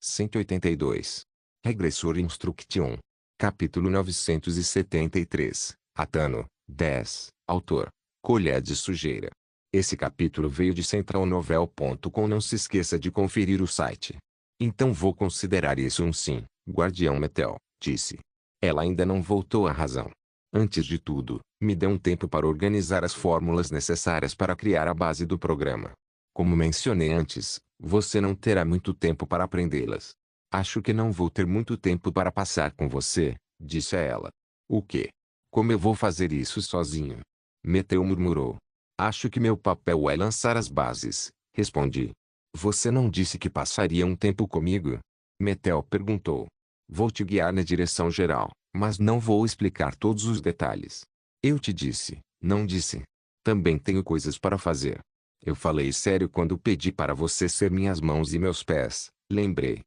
182. Regressor Instruction. Capítulo 973. Atano, 10. Autor: Colher de Sujeira. Esse capítulo veio de centralnovel.com. Não se esqueça de conferir o site. Então vou considerar isso um sim, Guardião Metel, disse. Ela ainda não voltou à razão. Antes de tudo, me dê um tempo para organizar as fórmulas necessárias para criar a base do programa. Como mencionei antes, você não terá muito tempo para aprendê-las. Acho que não vou ter muito tempo para passar com você, disse a ela. O quê? Como eu vou fazer isso sozinho? Meteu murmurou. Acho que meu papel é lançar as bases, respondi. Você não disse que passaria um tempo comigo? Metel perguntou. Vou te guiar na direção geral, mas não vou explicar todos os detalhes. Eu te disse, não disse. Também tenho coisas para fazer. Eu falei sério quando pedi para você ser minhas mãos e meus pés, lembrei.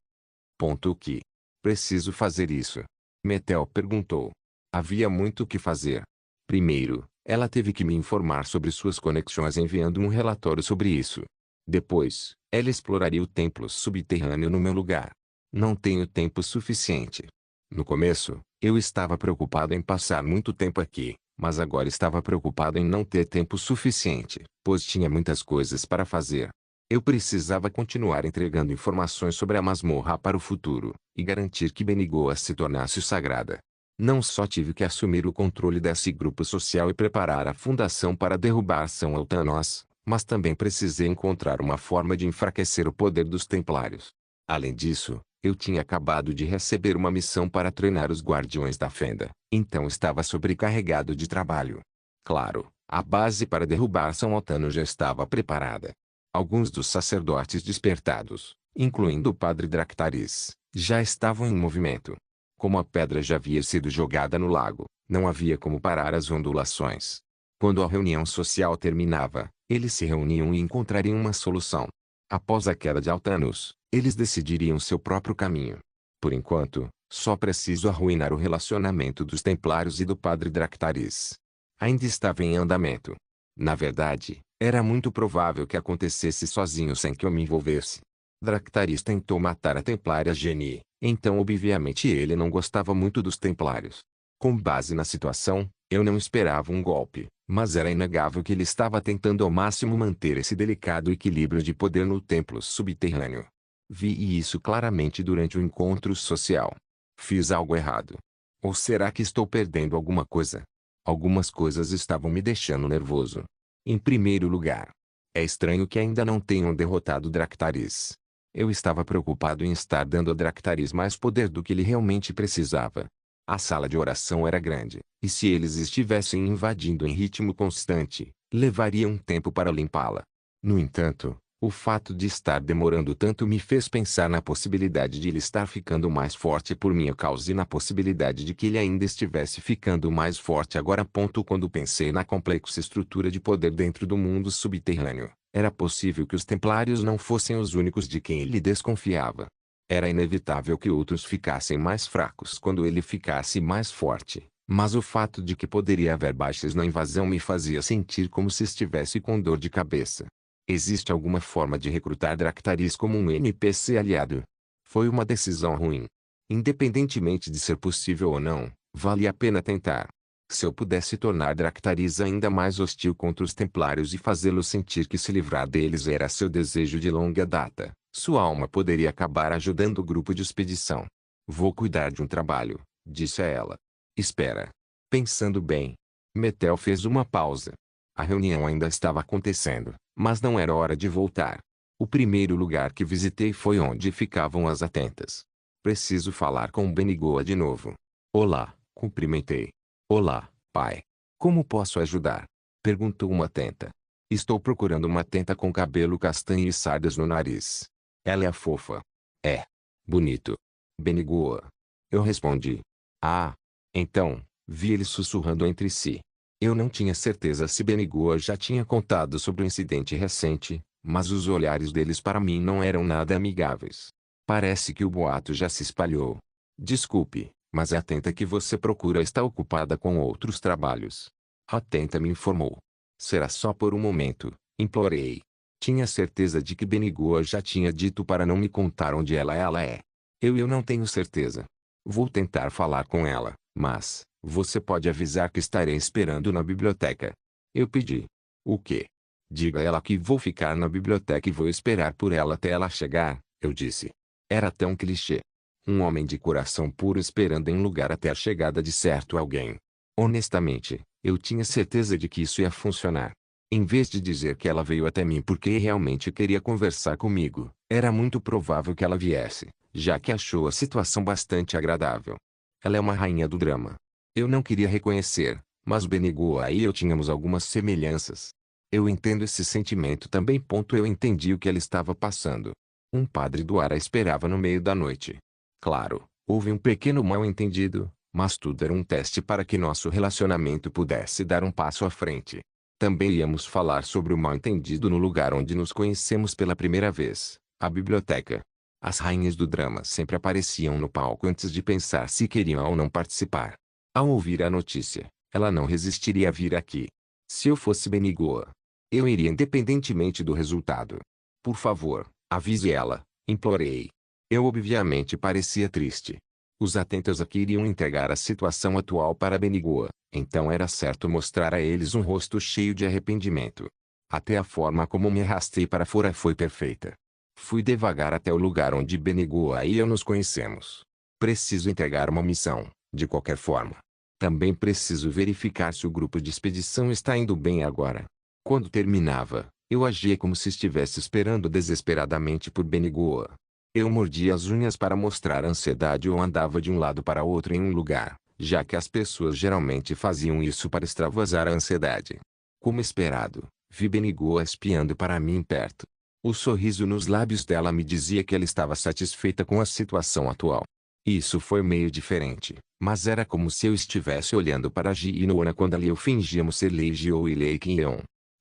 Ponto que. Preciso fazer isso. Metel perguntou. Havia muito o que fazer. Primeiro, ela teve que me informar sobre suas conexões enviando um relatório sobre isso. Depois, ela exploraria o templo subterrâneo no meu lugar. Não tenho tempo suficiente. No começo, eu estava preocupado em passar muito tempo aqui, mas agora estava preocupado em não ter tempo suficiente, pois tinha muitas coisas para fazer. Eu precisava continuar entregando informações sobre a masmorra para o futuro, e garantir que Benigoa se tornasse sagrada. Não só tive que assumir o controle desse grupo social e preparar a fundação para derrubar São Altanos, mas também precisei encontrar uma forma de enfraquecer o poder dos Templários. Além disso, eu tinha acabado de receber uma missão para treinar os Guardiões da Fenda, então estava sobrecarregado de trabalho. Claro, a base para derrubar São Altano já estava preparada. Alguns dos sacerdotes despertados, incluindo o padre Dractaris, já estavam em movimento. Como a pedra já havia sido jogada no lago, não havia como parar as ondulações. Quando a reunião social terminava, eles se reuniam e encontrariam uma solução. Após a queda de Altanos, eles decidiriam seu próprio caminho. Por enquanto, só preciso arruinar o relacionamento dos Templários e do padre Dractaris. Ainda estava em andamento. Na verdade, era muito provável que acontecesse sozinho sem que eu me envolvesse. Dractaris tentou matar a Templária Genie, então obviamente ele não gostava muito dos Templários. Com base na situação, eu não esperava um golpe, mas era inegável que ele estava tentando ao máximo manter esse delicado equilíbrio de poder no templo subterrâneo. Vi isso claramente durante o encontro social. Fiz algo errado. Ou será que estou perdendo alguma coisa? Algumas coisas estavam me deixando nervoso. Em primeiro lugar, é estranho que ainda não tenham derrotado Dractaris. Eu estava preocupado em estar dando a Dractaris mais poder do que ele realmente precisava. A sala de oração era grande, e se eles estivessem invadindo em ritmo constante, levaria um tempo para limpá-la. No entanto, o fato de estar demorando tanto me fez pensar na possibilidade de ele estar ficando mais forte por minha causa e na possibilidade de que ele ainda estivesse ficando mais forte agora. Quando pensei na complexa estrutura de poder dentro do mundo subterrâneo, era possível que os Templários não fossem os únicos de quem ele desconfiava. Era inevitável que outros ficassem mais fracos quando ele ficasse mais forte, mas o fato de que poderia haver baixas na invasão me fazia sentir como se estivesse com dor de cabeça. Existe alguma forma de recrutar Dractaris como um NPC aliado? Foi uma decisão ruim. Independentemente de ser possível ou não, vale a pena tentar. Se eu pudesse tornar Dractaris ainda mais hostil contra os Templários e fazê-lo sentir que se livrar deles era seu desejo de longa data, sua alma poderia acabar ajudando o grupo de expedição. Vou cuidar de um trabalho, disse a ela. Espera. Pensando bem. Metel fez uma pausa. A reunião ainda estava acontecendo, mas não era hora de voltar. O primeiro lugar que visitei foi onde ficavam as atentas. Preciso falar com Benigoa de novo. Olá, cumprimentei. Olá, pai. Como posso ajudar? Perguntou uma atenta. Estou procurando uma atenta com cabelo castanho e sardas no nariz. Ela é fofa. É. Bonito. Benigoa. Eu respondi. Ah. Então, vi eles sussurrando entre si. Eu não tinha certeza se Benigoa já tinha contado sobre o incidente recente, mas os olhares deles para mim não eram nada amigáveis. Parece que o boato já se espalhou. Desculpe, mas a atenta que você procura está ocupada com outros trabalhos. A atenta me informou. Será só por um momento, implorei. Tinha certeza de que Benigoa já tinha dito para não me contar onde ela é. Eu não tenho certeza. Vou tentar falar com ela, mas você pode avisar que estarei esperando na biblioteca. Eu pedi. O quê? Diga a ela que vou ficar na biblioteca e vou esperar por ela até ela chegar, eu disse. Era tão clichê. Um homem de coração puro esperando em lugar até a chegada de certo alguém. Honestamente, eu tinha certeza de que isso ia funcionar. Em vez de dizer que ela veio até mim porque realmente queria conversar comigo, era muito provável que ela viesse, já que achou a situação bastante agradável. Ela é uma rainha do drama. Eu não queria reconhecer, mas Benigua e eu tínhamos algumas semelhanças. Eu entendo esse sentimento também. Eu entendi o que ela estava passando. Um padre do ar a esperava no meio da noite. Claro, houve um pequeno mal-entendido, mas tudo era um teste para que nosso relacionamento pudesse dar um passo à frente. Também íamos falar sobre o mal-entendido no lugar onde nos conhecemos pela primeira vez, a biblioteca. As rainhas do drama sempre apareciam no palco antes de pensar se queriam ou não participar. Ao ouvir a notícia, ela não resistiria a vir aqui. Se eu fosse Benigua, eu iria independentemente do resultado. Por favor, avise ela, implorei. Eu obviamente parecia triste. Os atentos aqui iriam entregar a situação atual para Benigua, então era certo mostrar a eles um rosto cheio de arrependimento. Até a forma como me arrastei para fora foi perfeita. Fui devagar até o lugar onde Benigua e eu nos conhecemos. Preciso entregar uma missão, de qualquer forma. Também preciso verificar se o grupo de expedição está indo bem agora. Quando terminava, eu agia como se estivesse esperando desesperadamente por Benigua. Eu mordia as unhas para mostrar ansiedade ou andava de um lado para outro em um lugar, já que as pessoas geralmente faziam isso para extravasar a ansiedade. Como esperado, vi Benigua espiando para mim perto. O sorriso nos lábios dela me dizia que ela estava satisfeita com a situação atual. Isso foi meio diferente, mas era como se eu estivesse olhando para Ji e Noona quando ali eu fingíamos ser Lei Ji e Lei Qin.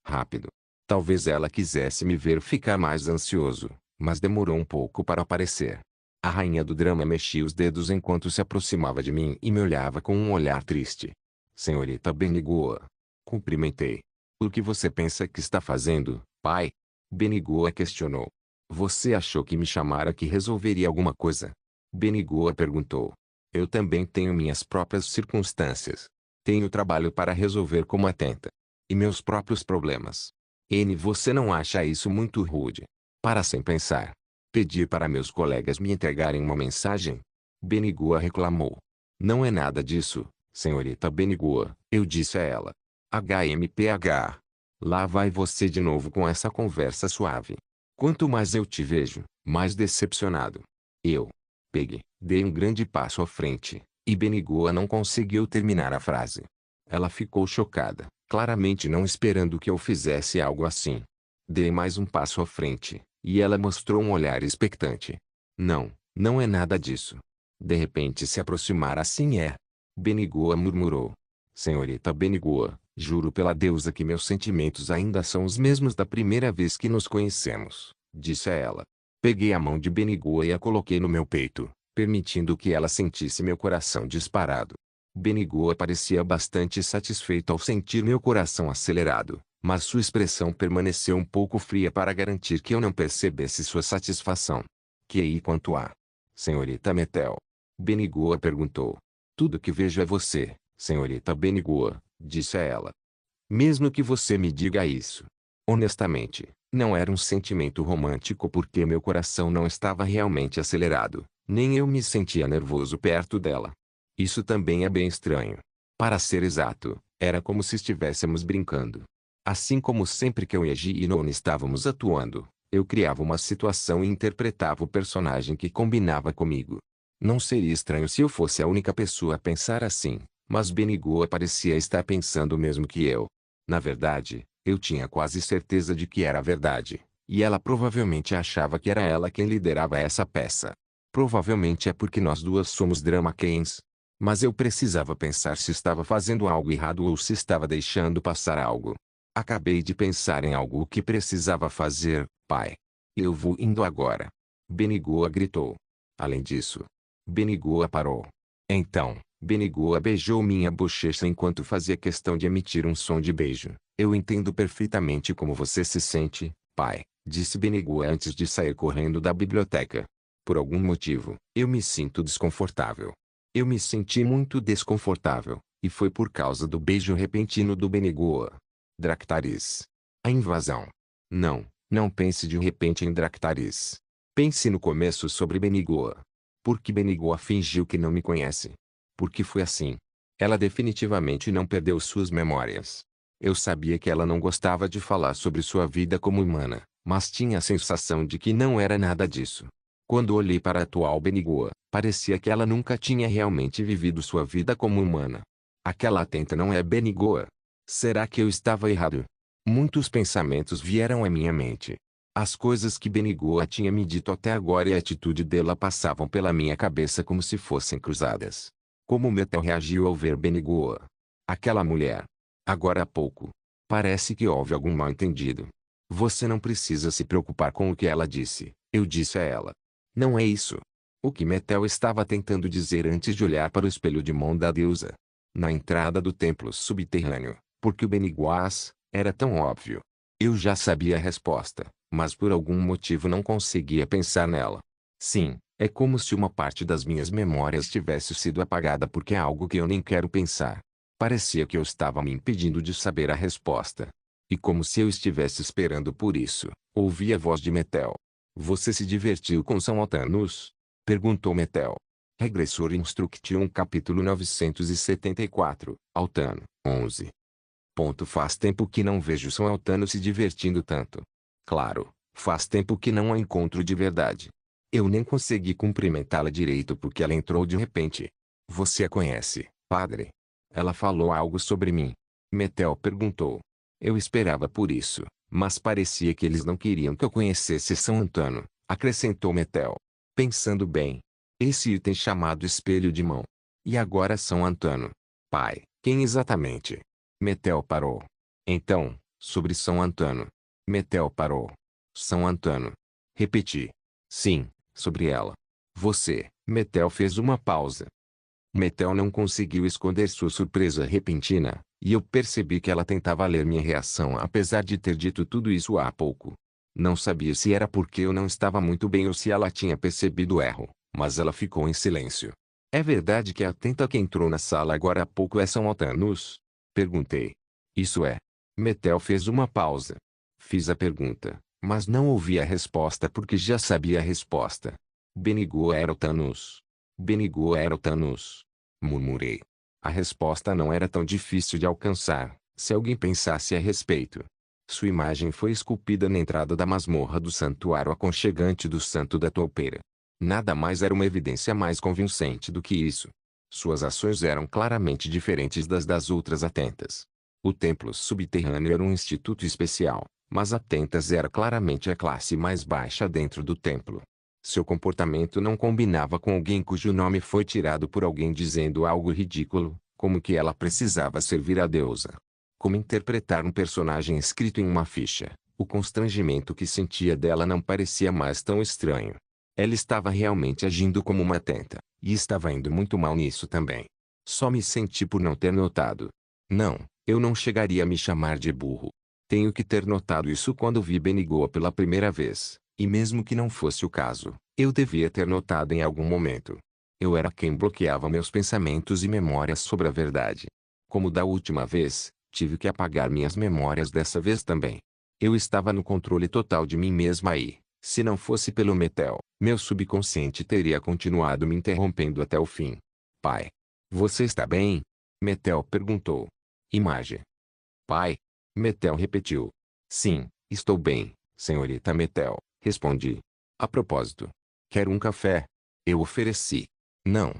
Rápido. Talvez ela quisesse me ver ficar mais ansioso, mas demorou um pouco para aparecer. A rainha do drama mexia os dedos enquanto se aproximava de mim e me olhava com um olhar triste. Senhorita Benigua. Cumprimentei. O que você pensa que está fazendo, pai? Benigua questionou. Você achou que me chamar aqui resolveria alguma coisa? Benigua perguntou. Eu também tenho minhas próprias circunstâncias. Tenho trabalho para resolver como atenta. E meus próprios problemas. Você não acha isso muito rude? Para sem pensar. Pedir para meus colegas me entregarem uma mensagem? Benigua reclamou. Não é nada disso, senhorita Benigua, eu disse a ela. HMPH. Lá vai você de novo com essa conversa suave. Quanto mais eu te vejo, mais decepcionado. Dei um grande passo à frente, e Benigua não conseguiu terminar a frase. Ela ficou chocada, claramente não esperando que eu fizesse algo assim. Dei mais um passo à frente, e ela mostrou um olhar expectante. Não é nada disso. De repente se aproximar assim é. Benigua murmurou. Senhorita Benigua, juro pela deusa que meus sentimentos ainda são os mesmos da primeira vez que nos conhecemos, disse a ela. Peguei a mão de Benigua e a coloquei no meu peito, permitindo que ela sentisse meu coração disparado. Benigua parecia bastante satisfeito ao sentir meu coração acelerado, mas sua expressão permaneceu um pouco fria para garantir que eu não percebesse sua satisfação. Que aí quanto a senhorita Metel? Benigua perguntou. Tudo que vejo é você, senhorita Benigua, disse a ela. Mesmo que você me diga isso. Honestamente, não era um sentimento romântico porque meu coração não estava realmente acelerado, nem eu me sentia nervoso perto dela. Isso também é bem estranho. Para ser exato, era como se estivéssemos brincando. Assim como sempre que eu e Ji e Noona estávamos atuando, eu criava uma situação e interpretava o personagem que combinava comigo. Não seria estranho se eu fosse a única pessoa a pensar assim, mas Benigua parecia estar pensando o mesmo que eu. Na verdade, eu tinha quase certeza de que era verdade, e ela provavelmente achava que era ela quem liderava essa peça. Provavelmente é porque nós duas somos drama queens. Mas eu precisava pensar se estava fazendo algo errado ou se estava deixando passar algo. Acabei de pensar em algo que precisava fazer, pai. Eu vou indo agora. Benigua gritou. Além disso, Benigua parou. Então, Benigua beijou minha bochecha enquanto fazia questão de emitir um som de beijo. Eu entendo perfeitamente como você se sente, pai, disse Benigua antes de sair correndo da biblioteca. Por algum motivo, eu me sinto desconfortável. Eu me senti muito desconfortável, e foi por causa do beijo repentino do Benigoa. Dractaris. A invasão. Não pense de repente em Dractaris. Pense no começo sobre Benigoa. Por que Benigoa fingiu que não me conhece? Por que foi assim? Ela definitivamente não perdeu suas memórias. Eu sabia que ela não gostava de falar sobre sua vida como humana, mas tinha a sensação de que não era nada disso. Quando olhei para a atual Benigoa, parecia que ela nunca tinha realmente vivido sua vida como humana. Aquela atenta não é Benigoa. Será que eu estava errado? Muitos pensamentos vieram à minha mente. As coisas que Benigoa tinha me dito até agora e a atitude dela passavam pela minha cabeça como se fossem cruzadas. Como Metel reagiu ao ver Benigoa? Aquela mulher. Agora há pouco. Parece que houve algum mal-entendido. Você não precisa se preocupar com o que ela disse, eu disse a ela. Não é isso. O que Metel estava tentando dizer antes de olhar para o espelho de mão da deusa. Na entrada do templo subterrâneo, porque o Beniguás era tão óbvio. Eu já sabia a resposta, mas por algum motivo não conseguia pensar nela. Sim, é como se uma parte das minhas memórias tivesse sido apagada porque é algo que eu nem quero pensar. Parecia que eu estava me impedindo de saber a resposta. E como se eu estivesse esperando por isso, ouvi a voz de Metel. Você se divertiu com São Altanos? Perguntou Metel. Regressor Instruction capítulo 974, Altano, 11. Faz tempo que não vejo São Altano se divertindo tanto. Claro, faz tempo que não a encontro de verdade. Eu nem consegui cumprimentá-la direito porque ela entrou de repente. Você a conhece, padre? Ela falou algo sobre mim. Metel perguntou. Eu esperava por isso, mas parecia que eles não queriam que eu conhecesse São Antano, acrescentou Metel. Pensando bem. Esse item chamado espelho de mão. E agora São Antano. Pai, quem exatamente? Metel parou. Então, sobre São Antano. Metel parou. São Antano. Repeti. Sim, sobre ela. Você, Metel fez uma pausa. Metel não conseguiu esconder sua surpresa repentina, e eu percebi que ela tentava ler minha reação apesar de ter dito tudo isso há pouco. Não sabia se era porque eu não estava muito bem ou se ela tinha percebido o erro, mas ela ficou em silêncio. É verdade que a atenta que entrou na sala agora há pouco é São Altanus? Perguntei. Isso é. Metel fez uma pausa. Fiz a pergunta, mas não ouvi a resposta porque já sabia a resposta. Benigo era Altanus. Benigo era Altanus. Murmurei. A resposta não era tão difícil de alcançar, se alguém pensasse a respeito. Sua imagem foi esculpida na entrada da masmorra do santuário aconchegante do Santo da Toupeira. Nada mais era uma evidência mais convincente do que isso. Suas ações eram claramente diferentes das outras atentas. O templo subterrâneo era um instituto especial, mas Atentas era claramente a classe mais baixa dentro do templo. Seu comportamento não combinava com alguém cujo nome foi tirado por alguém dizendo algo ridículo, como que ela precisava servir a deusa. Como interpretar um personagem escrito em uma ficha, o constrangimento que sentia dela não parecia mais tão estranho. Ela estava realmente agindo como uma atenta, e estava indo muito mal nisso também. Só me senti por não ter notado. Não, eu não chegaria a me chamar de burro. Tenho que ter notado isso quando vi Benigoa pela primeira vez. E mesmo que não fosse o caso, eu devia ter notado em algum momento. Eu era quem bloqueava meus pensamentos e memórias sobre a verdade. Como da última vez, tive que apagar minhas memórias dessa vez também. Eu estava no controle total de mim mesma e, se não fosse pelo Metel, meu subconsciente teria continuado me interrompendo até o fim. Pai. Você está bem? Metel perguntou. Imagem. Pai. Metel repetiu. Sim, estou bem, senhorita Metel. Respondi. A propósito. Quer um café? Eu ofereci. Não,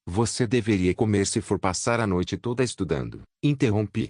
você deveria comer se for passar a noite toda estudando. Interrompi.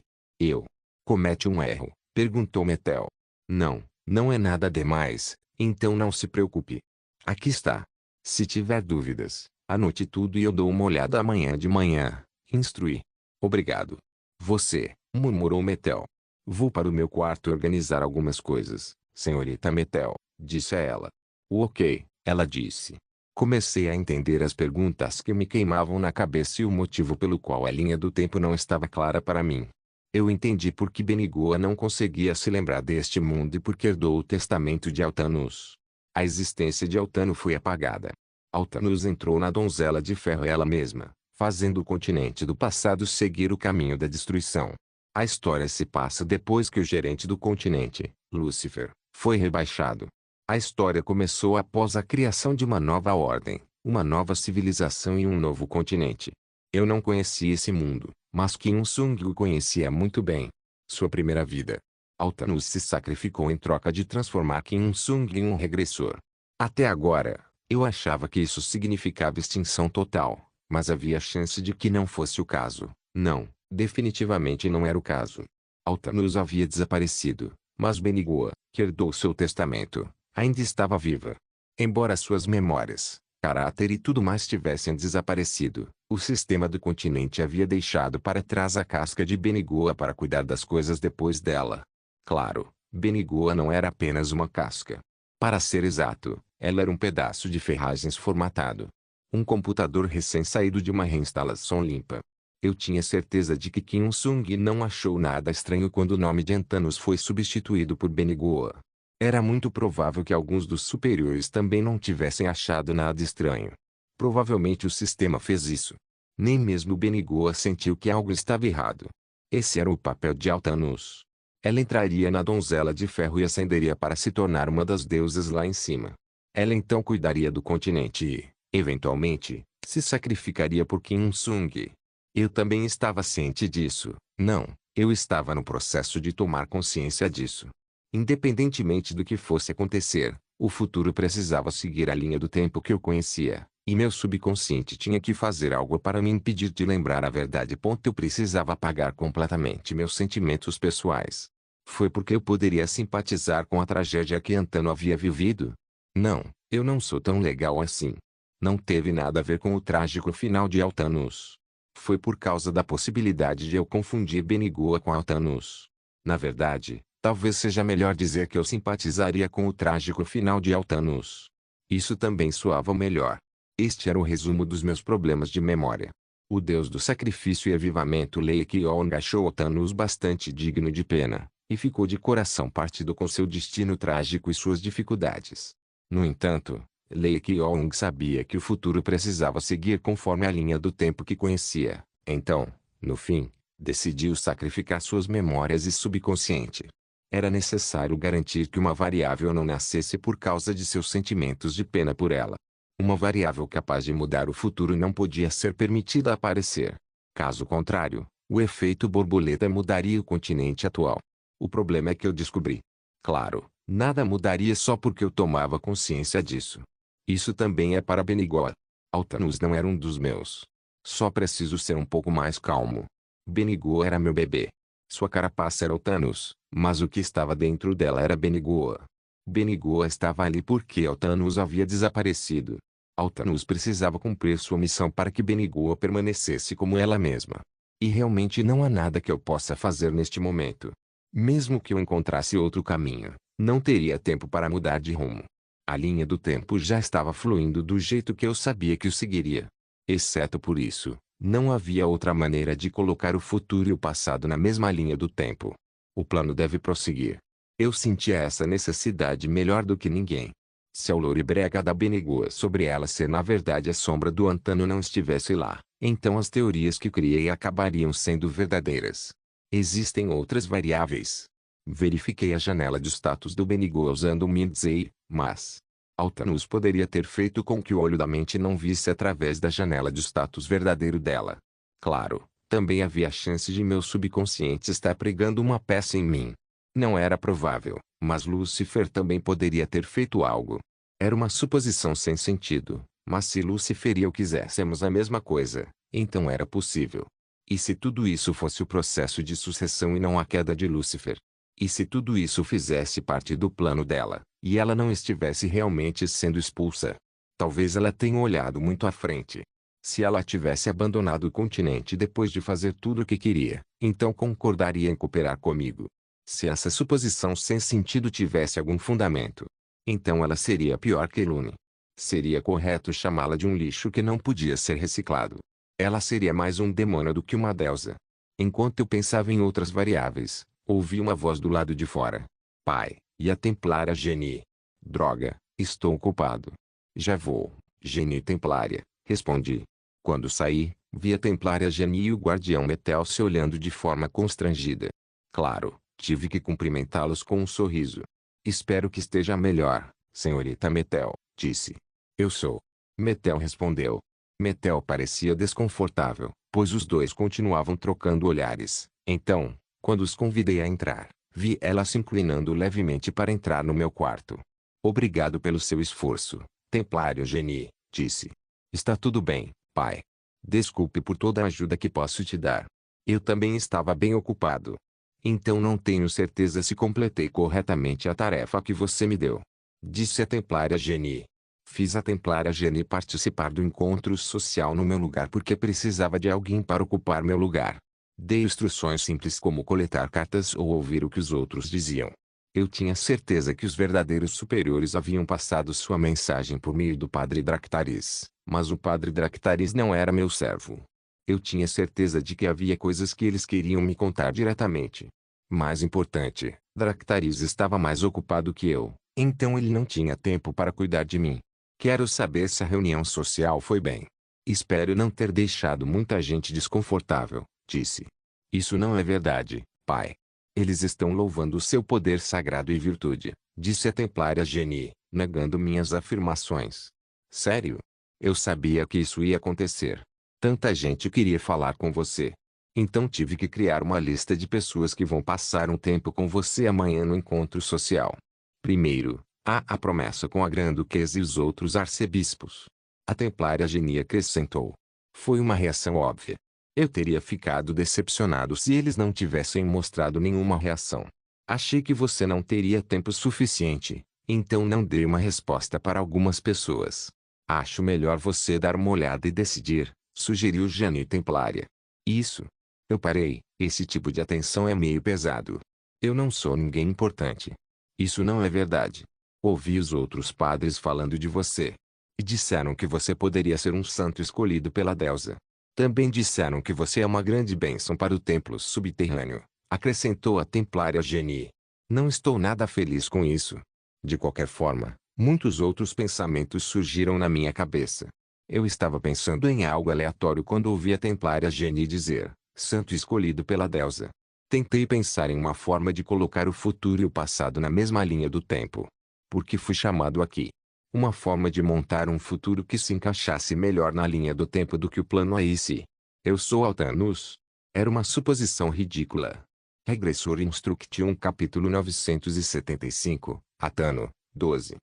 Comete um erro? Perguntou Metel. Não, não é nada demais, então não se preocupe. Aqui está. Se tiver dúvidas, anote tudo e eu dou uma olhada amanhã de manhã. Instruí. Obrigado. Você, murmurou Metel. Vou para o meu quarto organizar algumas coisas, senhorita Metel. Disse a ela. Ok, ela disse. Comecei a entender as perguntas que me queimavam na cabeça e o motivo pelo qual a linha do tempo não estava clara para mim. Eu entendi por que Benigoa não conseguia se lembrar deste mundo e por que herdou o testamento de Altanus. A existência de Altano foi apagada. Altanus entrou na donzela de ferro ela mesma, fazendo o continente do passado seguir o caminho da destruição. A história se passa depois que o gerente do continente, Lúcifer, foi rebaixado. A história começou após a criação de uma nova ordem, uma nova civilização e um novo continente. Eu não conhecia esse mundo, mas Kim Il-sung o conhecia muito bem. Sua primeira vida. Altanus se sacrificou em troca de transformar Kim Il-sung em um regressor. Até agora, eu achava que isso significava extinção total, mas havia chance de que não fosse o caso. Não, definitivamente não era o caso. Altanus havia desaparecido, mas Benigua, que herdou seu testamento, ainda estava viva. Embora suas memórias, caráter e tudo mais tivessem desaparecido, o sistema do continente havia deixado para trás a casca de Benigua para cuidar das coisas depois dela. Claro, Benigua não era apenas uma casca. Para ser exato, ela era um pedaço de ferragens formatado. Um computador recém-saído de uma reinstalação limpa. Eu tinha certeza de que Kim Il-sung não achou nada estranho quando o nome de Antanos foi substituído por Benigua. Era muito provável que alguns dos superiores também não tivessem achado nada estranho. Provavelmente o sistema fez isso. Nem mesmo Benigua sentiu que algo estava errado. Esse era o papel de Altanus. Ela entraria na donzela de ferro e ascenderia para se tornar uma das deusas lá em cima. Ela então cuidaria do continente e, eventualmente, se sacrificaria por Kim Il-sung. Eu também estava ciente disso. Não, eu estava no processo de tomar consciência disso. Independentemente do que fosse acontecer, o futuro precisava seguir a linha do tempo que eu conhecia, e meu subconsciente tinha que fazer algo para me impedir de lembrar a verdade. Eu precisava apagar completamente meus sentimentos pessoais. Foi porque eu poderia simpatizar com a tragédia que Antano havia vivido? Não, eu não sou tão legal assim. Não teve nada a ver com o trágico final de Altanus. Foi por causa da possibilidade de eu confundir Benigua com Altanus. Na verdade, talvez seja melhor dizer que eu simpatizaria com o trágico final de Altanus. Isso também soava melhor. Este era o resumo dos meus problemas de memória. O deus do sacrifício e avivamento Leikyon achou Altanus bastante digno de pena, e ficou de coração partido com seu destino trágico e suas dificuldades. No entanto, Leikyon sabia que o futuro precisava seguir conforme a linha do tempo que conhecia. Então, no fim, decidiu sacrificar suas memórias e subconsciente. Era necessário garantir que uma variável não nascesse por causa de seus sentimentos de pena por ela. Uma variável capaz de mudar o futuro não podia ser permitida aparecer. Caso contrário, o efeito borboleta mudaria o continente atual. O problema é que eu descobri. Claro, nada mudaria só porque eu tomava consciência disso. Isso também é para Benigua. Altanus não era um dos meus. Só preciso ser um pouco mais calmo. Benigua era meu bebê. Sua carapaça era Altanus, mas o que estava dentro dela era Benigua. Benigua estava ali porque Altanus havia desaparecido. Altanus precisava cumprir sua missão para que Benigua permanecesse como ela mesma. E realmente não há nada que eu possa fazer neste momento. Mesmo que eu encontrasse outro caminho, não teria tempo para mudar de rumo. A linha do tempo já estava fluindo do jeito que eu sabia que o seguiria. Exceto por isso, não havia outra maneira de colocar o futuro e o passado na mesma linha do tempo. O plano deve prosseguir. Eu sentia essa necessidade melhor do que ninguém. Se a louribrega da Benigua sobre ela ser na verdade a sombra do Antano não estivesse lá, então as teorias que criei acabariam sendo verdadeiras. Existem outras variáveis. Verifiquei a janela de status do Benigua usando o Mindzei, mas Altanus poderia ter feito com que o olho da mente não visse através da janela de status verdadeiro dela. Claro, também havia a chance de meu subconsciente estar pregando uma peça em mim. Não era provável, mas Lúcifer também poderia ter feito algo. Era uma suposição sem sentido, mas se Lúcifer e eu quiséssemos a mesma coisa, então era possível. E se tudo isso fosse o processo de sucessão e não a queda de Lúcifer? E se tudo isso fizesse parte do plano dela, e ela não estivesse realmente sendo expulsa? Talvez ela tenha olhado muito à frente. Se ela tivesse abandonado o continente depois de fazer tudo o que queria, então concordaria em cooperar comigo. Se essa suposição sem sentido tivesse algum fundamento, então ela seria pior que Lune. Seria correto chamá-la de um lixo que não podia ser reciclado. Ela seria mais um demônio do que uma deusa. Enquanto eu pensava em outras variáveis, ouvi uma voz do lado de fora. Pai, e a Templária Genie? Droga, Estou ocupado. Já vou, Geni Templária, respondi. Quando saí, vi a Templária Geni e o Guardião Metel se olhando de forma constrangida. Claro, tive que cumprimentá-los com um sorriso. Espero que esteja melhor, senhorita Metel, disse. Eu sou. Metel respondeu. Metel parecia desconfortável, pois os dois continuavam trocando olhares. Então, quando os convidei a entrar, vi ela se inclinando levemente para entrar no meu quarto. Obrigado pelo seu esforço, Templário Geni, disse. Está tudo bem, pai. Desculpe por toda a ajuda que posso te dar. Eu também estava bem ocupado. Então não tenho certeza se completei corretamente a tarefa que você me deu, disse a Templária Geni. Fiz a Templária Geni participar do encontro social no meu lugar porque precisava de alguém para ocupar meu lugar. Dei instruções simples como coletar cartas ou ouvir o que os outros diziam. Eu tinha certeza que os verdadeiros superiores haviam passado sua mensagem por meio do Padre Dractaris, mas o Padre Dractaris não era meu servo. Eu tinha certeza de que havia coisas que eles queriam me contar diretamente. Mais importante, Dractaris estava mais ocupado que eu, então ele não tinha tempo para cuidar de mim. Quero saber se a reunião social foi bem. Espero não ter deixado muita gente desconfortável, disse. Isso não é verdade, pai. Eles estão louvando o seu poder sagrado e virtude, disse a Templária Geni, negando minhas afirmações. Sério? Eu sabia que isso ia acontecer. Tanta gente queria falar com você. Então tive que criar uma lista de pessoas que vão passar um tempo com você amanhã no encontro social. Primeiro, há a promessa com a Grã-Duquesa e os outros arcebispos. A Templária Geni acrescentou. Foi uma reação óbvia. Eu teria ficado decepcionado se eles não tivessem mostrado nenhuma reação. Achei que você não teria tempo suficiente, então não dei uma resposta para algumas pessoas. Acho melhor você dar uma olhada e decidir, sugeriu Geni Templária. Isso. Eu parei, esse tipo de atenção é meio pesado. Eu não sou ninguém importante. Isso não é verdade. Ouvi os outros padres falando de você. E disseram que você poderia ser um santo escolhido pela deusa. Também disseram que você é uma grande bênção para o templo subterrâneo, acrescentou a Templária Geni. Não estou nada feliz com isso. De qualquer forma, muitos outros pensamentos surgiram na minha cabeça. Eu estava pensando em algo aleatório quando ouvi a Templária Geni dizer, santo escolhido pela deusa. Tentei pensar em uma forma de colocar o futuro e o passado na mesma linha do tempo. Por que fui chamado aqui? Uma forma de montar um futuro que se encaixasse melhor na linha do tempo do que o plano aí se. Eu sou Altanus? Era uma suposição ridícula. Regressor Instruction capítulo 975, Atano, 12.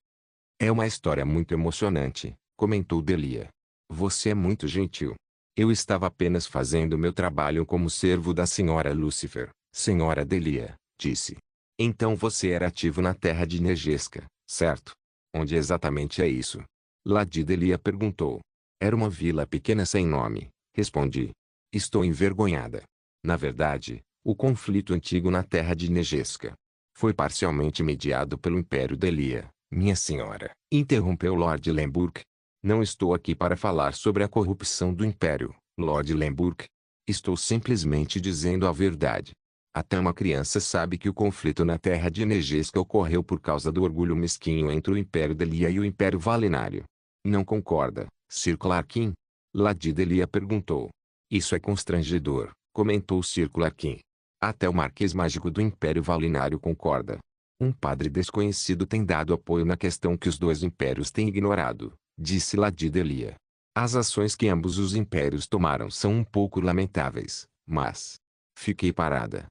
É uma história muito emocionante, comentou Delia. Você é muito gentil. Eu estava apenas fazendo meu trabalho como servo da Senhora Lúcifer, Senhora Delia, disse. Então você era ativo na terra de Negesca, certo? Onde exatamente é isso? Lady Delia perguntou. Era uma vila pequena sem nome, respondi. Estou envergonhada. Na verdade, o conflito antigo na terra de Negesca foi parcialmente mediado pelo Império Delia, minha senhora, interrompeu Lord Lemburg. Não estou aqui para falar sobre a corrupção do Império, Lord Lemburg. Estou simplesmente dizendo a verdade. Até uma criança sabe que o conflito na terra de Negesca ocorreu por causa do orgulho mesquinho entre o Império Delia e o Império Valinário. Não concorda, Sir Clarkin? Lady Delia perguntou. Isso é constrangedor, comentou Sir Clarkin. Até o Marquês Mágico do Império Valinário concorda. Um padre desconhecido tem dado apoio na questão que os dois impérios têm ignorado, disse Lady Delia. As ações que ambos os impérios tomaram são um pouco lamentáveis, mas... Fiquei parada.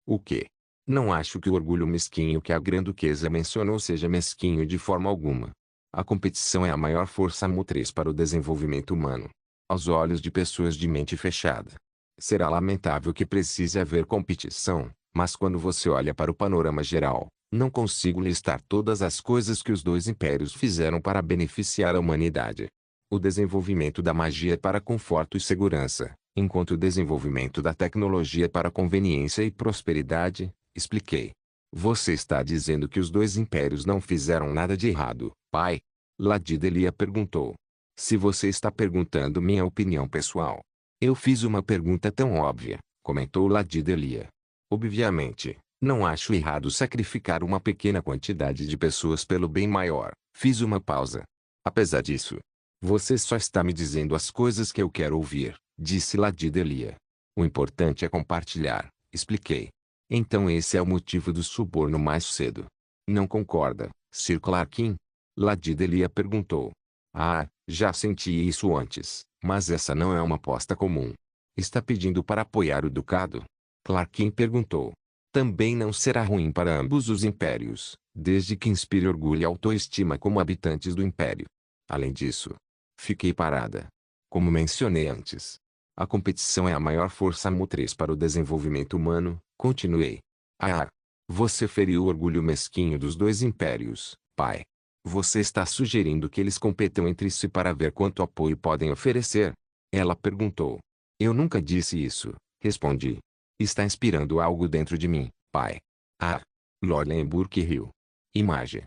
O quê? Não acho que o orgulho mesquinho que a Grã-Duquesa mencionou seja mesquinho de forma alguma. A competição é a maior força motriz para o desenvolvimento humano. Aos olhos de pessoas de mente fechada. Será lamentável que precise haver competição, mas quando você olha para o panorama geral, não consigo listar todas as coisas que os dois impérios fizeram para beneficiar a humanidade. O desenvolvimento da magia é para conforto e segurança, enquanto o desenvolvimento da tecnologia é para conveniência e prosperidade, expliquei. Você está dizendo que os dois impérios não fizeram nada de errado, pai? Lady Delia perguntou. Se você está perguntando minha opinião pessoal. Eu fiz uma pergunta tão óbvia, comentou Lady Delia. Obviamente, Não acho errado sacrificar uma pequena quantidade de pessoas pelo bem maior. Fiz uma pausa. Apesar disso, você só está me dizendo as coisas que eu quero ouvir, disse Lady Delia. O importante é compartilhar, expliquei. Então esse é o motivo do suborno mais cedo. Não concorda, Sir Clarkin? Lady Delia perguntou. Ah, já senti isso antes, mas essa não é uma aposta comum. Está pedindo para apoiar o ducado? Clarkin perguntou. Também não será ruim para ambos os impérios, desde que inspire orgulho e autoestima como habitantes do império. Além disso, fiquei parada. Como mencionei antes, a competição é a maior força motriz para o desenvolvimento humano, continuei. Ah, você feriu o orgulho mesquinho dos dois impérios, pai. Você está sugerindo que eles competam entre si para ver quanto apoio podem oferecer? Ela perguntou. Eu nunca disse isso, respondi. Está inspirando algo dentro de mim, pai. Ah! Lord Lemburke riu. Imagem.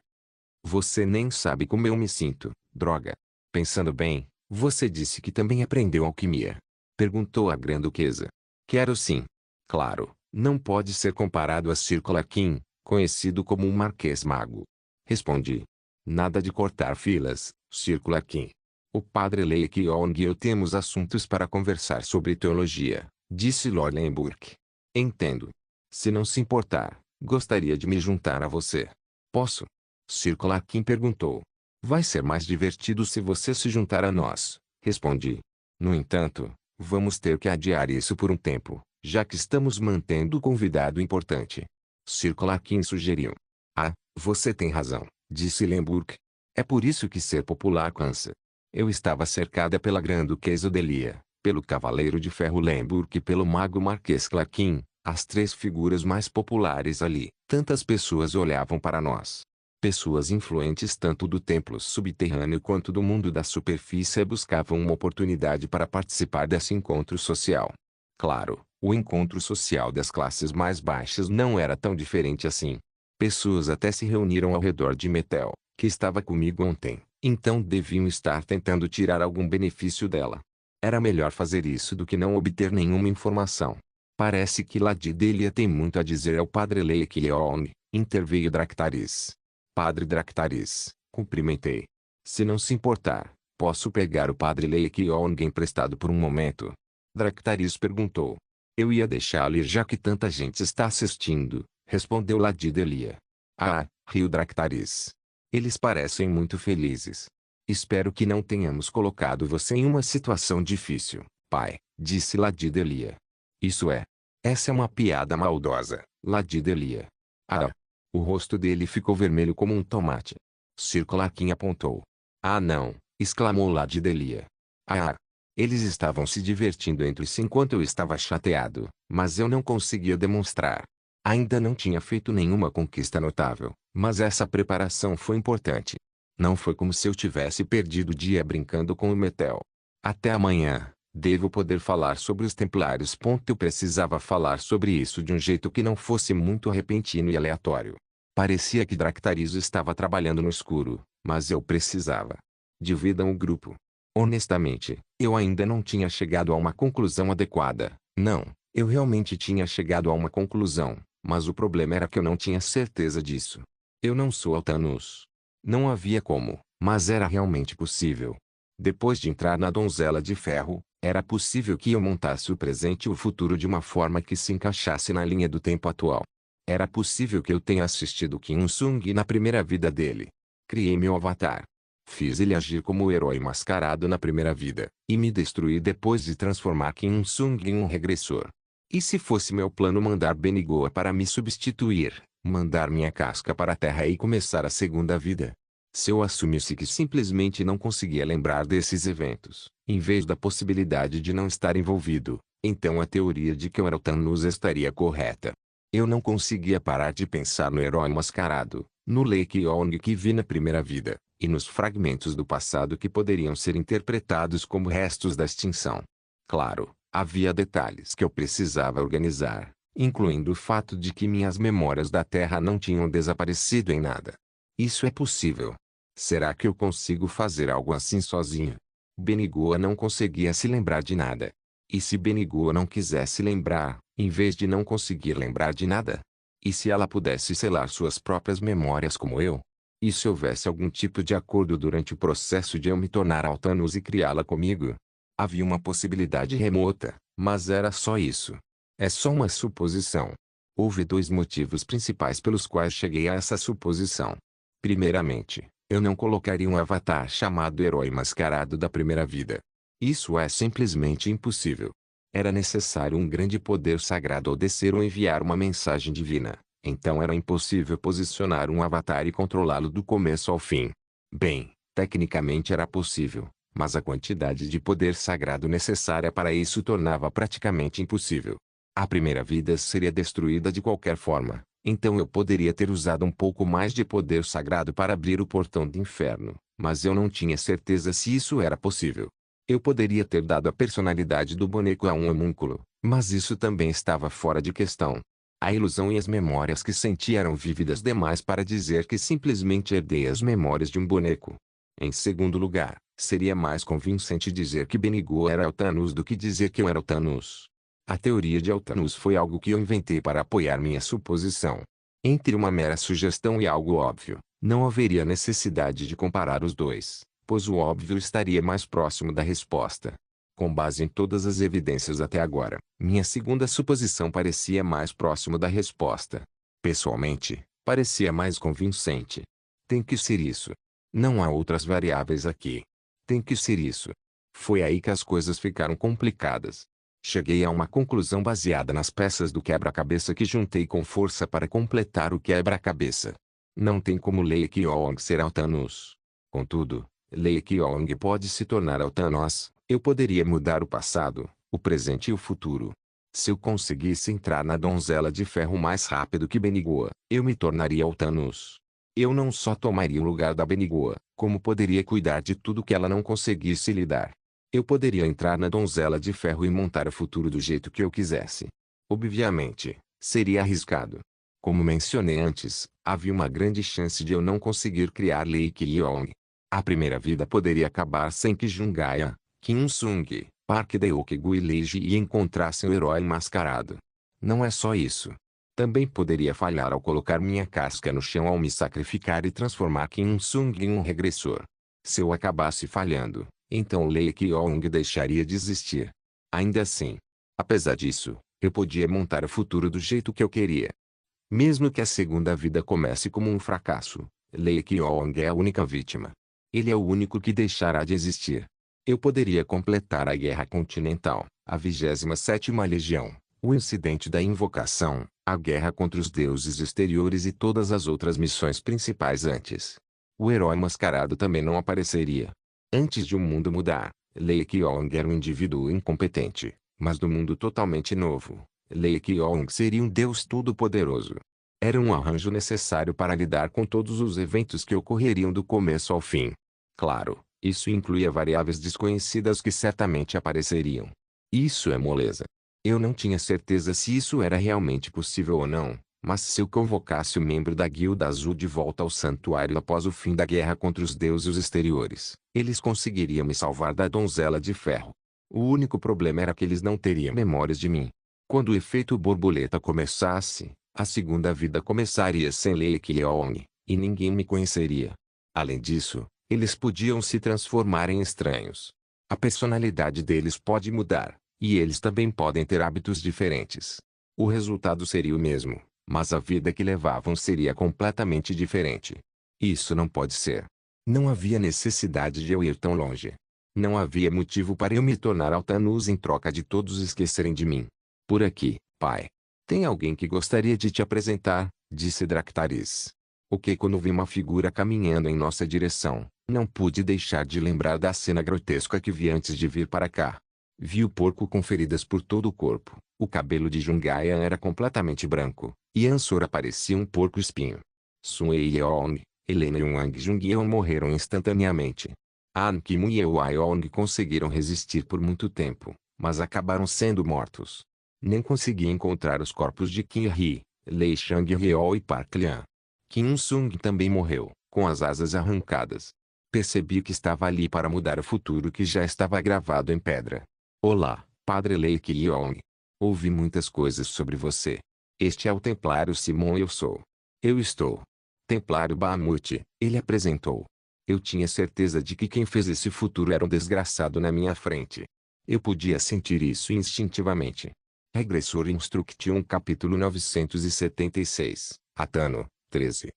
Você nem sabe como eu me sinto, droga. Pensando bem, você disse que também aprendeu alquimia. Perguntou a Grã-Duquesa. Quero sim. Claro, não pode ser comparado a Sir Clarkin, conhecido como um Marquês Mago. Respondi. Nada de cortar filas, Sir Clarkin. O padre Lake Young e eu temos assuntos para conversar sobre teologia, disse Lord Lemburke. Entendo. Se não se importar, gostaria de me juntar a você. Posso? Sir Clarkin perguntou. Vai ser mais divertido se você se juntar a nós, respondi. No entanto, vamos ter que adiar isso por um tempo, já que estamos mantendo o convidado importante. Sir Clarkin sugeriu. Ah, você tem razão, disse Lemburke. É por isso que ser popular cansa. Eu estava cercada pela Grã-Duquesa Delia, pelo Cavaleiro de Ferro Lemburke e pelo Mago Marquês Clarkin, as três figuras mais populares ali. Tantas pessoas olhavam para nós. Pessoas influentes tanto do templo subterrâneo quanto do mundo da superfície buscavam uma oportunidade para participar desse encontro social. Claro, o encontro social das classes mais baixas não era tão diferente assim. Pessoas até se reuniram ao redor de Metel, que estava comigo ontem, então deviam estar tentando tirar algum benefício dela. Era melhor fazer isso do que não obter nenhuma informação. Parece que Lady Delia tem muito a dizer ao padre Lake Young, interveio Dractaris. Padre Dractaris, cumprimentei. Se não se importar, posso pegar o padre Lake Young emprestado por um momento? Dractaris perguntou. Eu ia deixá-lo ir já que tanta gente está assistindo, respondeu Lady Delia. Ah, riu Dractaris. Eles parecem muito felizes. Espero que não tenhamos colocado você em uma situação difícil, pai, disse Lady Delia. Isso é. Essa é uma piada maldosa, Lady Delia. Ah! O rosto dele ficou vermelho como um tomate. Sir Clarkin apontou. Ah não! Exclamou Lady Delia. Ah! Eles estavam se divertindo entre si enquanto eu estava chateado, mas eu não conseguia demonstrar. Ainda não tinha feito nenhuma conquista notável, mas essa preparação foi importante. Não foi como se eu tivesse perdido o dia brincando com o Metel. Até amanhã, devo poder falar sobre os Templários. Eu precisava falar sobre isso de um jeito que não fosse muito repentino e aleatório. Parecia que Dractaris estava trabalhando no escuro, mas eu precisava. Dividam o grupo. Honestamente, eu ainda não tinha chegado a uma conclusão adequada. Não, eu realmente tinha chegado a uma conclusão, mas o problema era que eu não tinha certeza disso. Eu não sou Altanus. Não havia como, mas era realmente possível. Depois de entrar na Donzela de Ferro, era possível que eu montasse o presente e o futuro de uma forma que se encaixasse na linha do tempo atual. Era possível que eu tenha assistido Kim Il-sung na primeira vida dele. Criei meu avatar. Fiz ele agir como o herói mascarado na primeira vida, e me destruí depois de transformar Kim Il-sung em um regressor. E se fosse meu plano mandar Benigoa para me substituir, mandar minha casca para a terra e começar a segunda vida? Se eu assumisse que simplesmente não conseguia lembrar desses eventos, em vez da possibilidade de não estar envolvido, então a teoria de que eu era o Thanos estaria correta. Eu não conseguia parar de pensar no herói mascarado, no Lake Young que vi na primeira vida, e nos fragmentos do passado que poderiam ser interpretados como restos da extinção. Claro, havia detalhes que eu precisava organizar, incluindo o fato de que minhas memórias da Terra não tinham desaparecido em nada. Isso é possível. Será que eu consigo fazer algo assim sozinho? Benigoa não conseguia se lembrar de nada. E se Benigoa não quisesse lembrar, em vez de não conseguir lembrar de nada? E se ela pudesse selar suas próprias memórias como eu? E se houvesse algum tipo de acordo durante o processo de eu me tornar Altanos e criá-la comigo? Havia uma possibilidade remota, mas era só isso. É só uma suposição. Houve dois motivos principais pelos quais cheguei a essa suposição. Primeiramente, eu não colocaria um avatar chamado Herói Mascarado da primeira vida. Isso é simplesmente impossível. Era necessário um grande poder sagrado ao descer ou enviar uma mensagem divina. Então era impossível posicionar um avatar e controlá-lo do começo ao fim. Bem, tecnicamente era possível, mas a quantidade de poder sagrado necessária para isso tornava praticamente impossível. A primeira vida seria destruída de qualquer forma, então eu poderia ter usado um pouco mais de poder sagrado para abrir o portão do inferno, mas eu não tinha certeza se isso era possível. Eu poderia ter dado a personalidade do boneco a um homúnculo, mas isso também estava fora de questão. A ilusão e as memórias que senti eram vívidas demais para dizer que simplesmente herdei as memórias de um boneco. Em segundo lugar, seria mais convincente dizer que Benigo era Altanos do que dizer que eu era Altanos. A teoria de Altanos foi algo que eu inventei para apoiar minha suposição. Entre uma mera sugestão e algo óbvio, não haveria necessidade de comparar os dois, pois o óbvio estaria mais próximo da resposta. Com base em todas as evidências até agora, minha segunda suposição parecia mais próximo da resposta. Pessoalmente, parecia mais convincente. Tem que ser isso. Não há outras variáveis aqui. Tem que ser isso. Foi aí que as coisas ficaram complicadas. Cheguei a uma conclusão baseada nas peças do quebra-cabeça que juntei com força para completar o quebra-cabeça. Não tem como Lei Kyong ser Altanos. Contudo, Lei Kyong pode se tornar Altanos. Eu poderia mudar o passado, o presente e o futuro. Se eu conseguisse entrar na Donzela de Ferro mais rápido que Benigoa, eu me tornaria Altanos. Eu não só tomaria o lugar da Benigoa, como poderia cuidar de tudo que ela não conseguisse lidar. Eu poderia entrar na Donzela de Ferro e montar o futuro do jeito que eu quisesse. Obviamente, seria arriscado. Como mencionei antes, havia uma grande chance de eu não conseguir criar Lei Kyong. A primeira vida poderia acabar sem que Jungaya, Kim Sung, Park Dae-ok e Lei Ji encontrassem o herói mascarado. Não é só isso. Também poderia falhar ao colocar minha casca no chão ao me sacrificar e transformar Kim Sung em um regressor. Se eu acabasse falhando, então Lei Kyong deixaria de existir. Ainda assim, apesar disso, eu podia montar o futuro do jeito que eu queria. Mesmo que a segunda vida comece como um fracasso, Lei Kyong é a única vítima. Ele é o único que deixará de existir. Eu poderia completar a Guerra Continental, a 27ª Legião, o incidente da Invocação, a guerra contra os deuses exteriores e todas as outras missões principais antes. O herói mascarado também não apareceria. Antes de o mundo mudar, Lei Kyong era um indivíduo incompetente, mas do mundo totalmente novo, Lei Kyong seria um deus todo-poderoso. Era um arranjo necessário para lidar com todos os eventos que ocorreriam do começo ao fim. Claro, isso incluía variáveis desconhecidas que certamente apareceriam. Isso é moleza. Eu não tinha certeza se isso era realmente possível ou não, mas se eu convocasse o membro da Guilda Azul de volta ao santuário após o fim da guerra contra os deuses exteriores, eles conseguiriam me salvar da Donzela de Ferro. O único problema era que eles não teriam memórias de mim. Quando o efeito borboleta começasse, a segunda vida começaria sem Lei Kyong, e ninguém me conheceria. Além disso, eles podiam se transformar em estranhos. A personalidade deles pode mudar, e eles também podem ter hábitos diferentes. O resultado seria o mesmo, mas a vida que levavam seria completamente diferente. Isso não pode ser. Não havia necessidade de eu ir tão longe. Não havia motivo para eu me tornar Altanos em troca de todos esquecerem de mim. Por aqui, pai. Tem alguém que gostaria de te apresentar, disse Dractaris. Quando vi uma figura caminhando em nossa direção, não pude deixar de lembrar da cena grotesca que vi antes de vir para cá. Vi o porco com feridas por todo o corpo, o cabelo de Jungaya era completamente branco, e Ansora parecia um porco-espinho. Sun Yeong, Helena e Wang Jungyeon morreram instantaneamente. An Kim e Yeong conseguiram resistir por muito tempo, mas acabaram sendo mortos. Nem consegui encontrar os corpos de Kim Hee, Lei Chang-hyeol e Park Lian. Kim Sung também morreu, com as asas arrancadas. Percebi que estava ali para mudar o futuro que já estava gravado em pedra. Olá, Padre Lei Kyong. Ouvi muitas coisas sobre você. Este é o Templário Simon e eu sou. Eu estou. Templário Bahamut, ele apresentou. Eu tinha certeza de que quem fez esse futuro era um desgraçado na minha frente. Eu podia sentir isso instintivamente. Regressor Instruction capítulo 976, Atano, 13.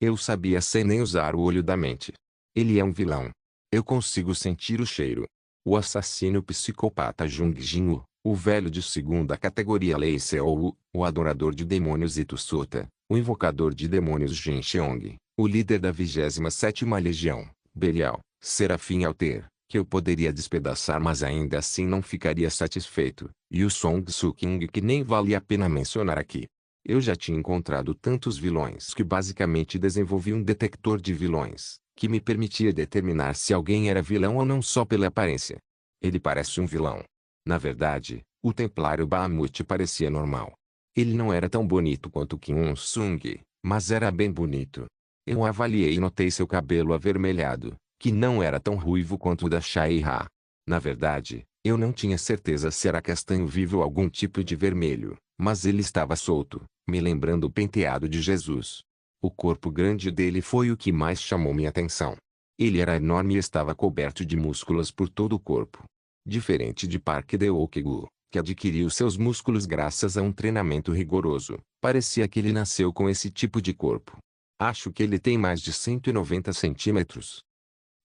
Eu sabia sem nem usar o olho da mente. Ele é um vilão. Eu consigo sentir o cheiro. O assassino psicopata Jung Jin-woo, o velho de segunda categoria Lee Seo-woo, o adorador de demônios Ito Sota, o invocador de demônios Jin Cheong, o líder da 27ª Legião, Belial, Serafim Alter, que eu poderia despedaçar mas ainda assim não ficaria satisfeito, e o Song Soo King que nem vale a pena mencionar aqui. Eu já tinha encontrado tantos vilões que basicamente desenvolvi um detector de vilões, que me permitia determinar se alguém era vilão ou não só pela aparência. Ele parece um vilão. Na verdade, o Templário Bahamut parecia normal. Ele não era tão bonito quanto Kim Un-sung, mas era bem bonito. Eu o avaliei e notei seu cabelo avermelhado, que não era tão ruivo quanto o da Shai-Ra. Na verdade, eu não tinha certeza se era castanho vivo ou algum tipo de vermelho, mas ele estava solto, me lembrando o penteado de Jesus. O corpo grande dele foi o que mais chamou minha atenção. Ele era enorme e estava coberto de músculos por todo o corpo. Diferente de Park Deok-gu, que adquiriu seus músculos graças a um treinamento rigoroso, parecia que ele nasceu com esse tipo de corpo. Acho que ele tem mais de 190 centímetros.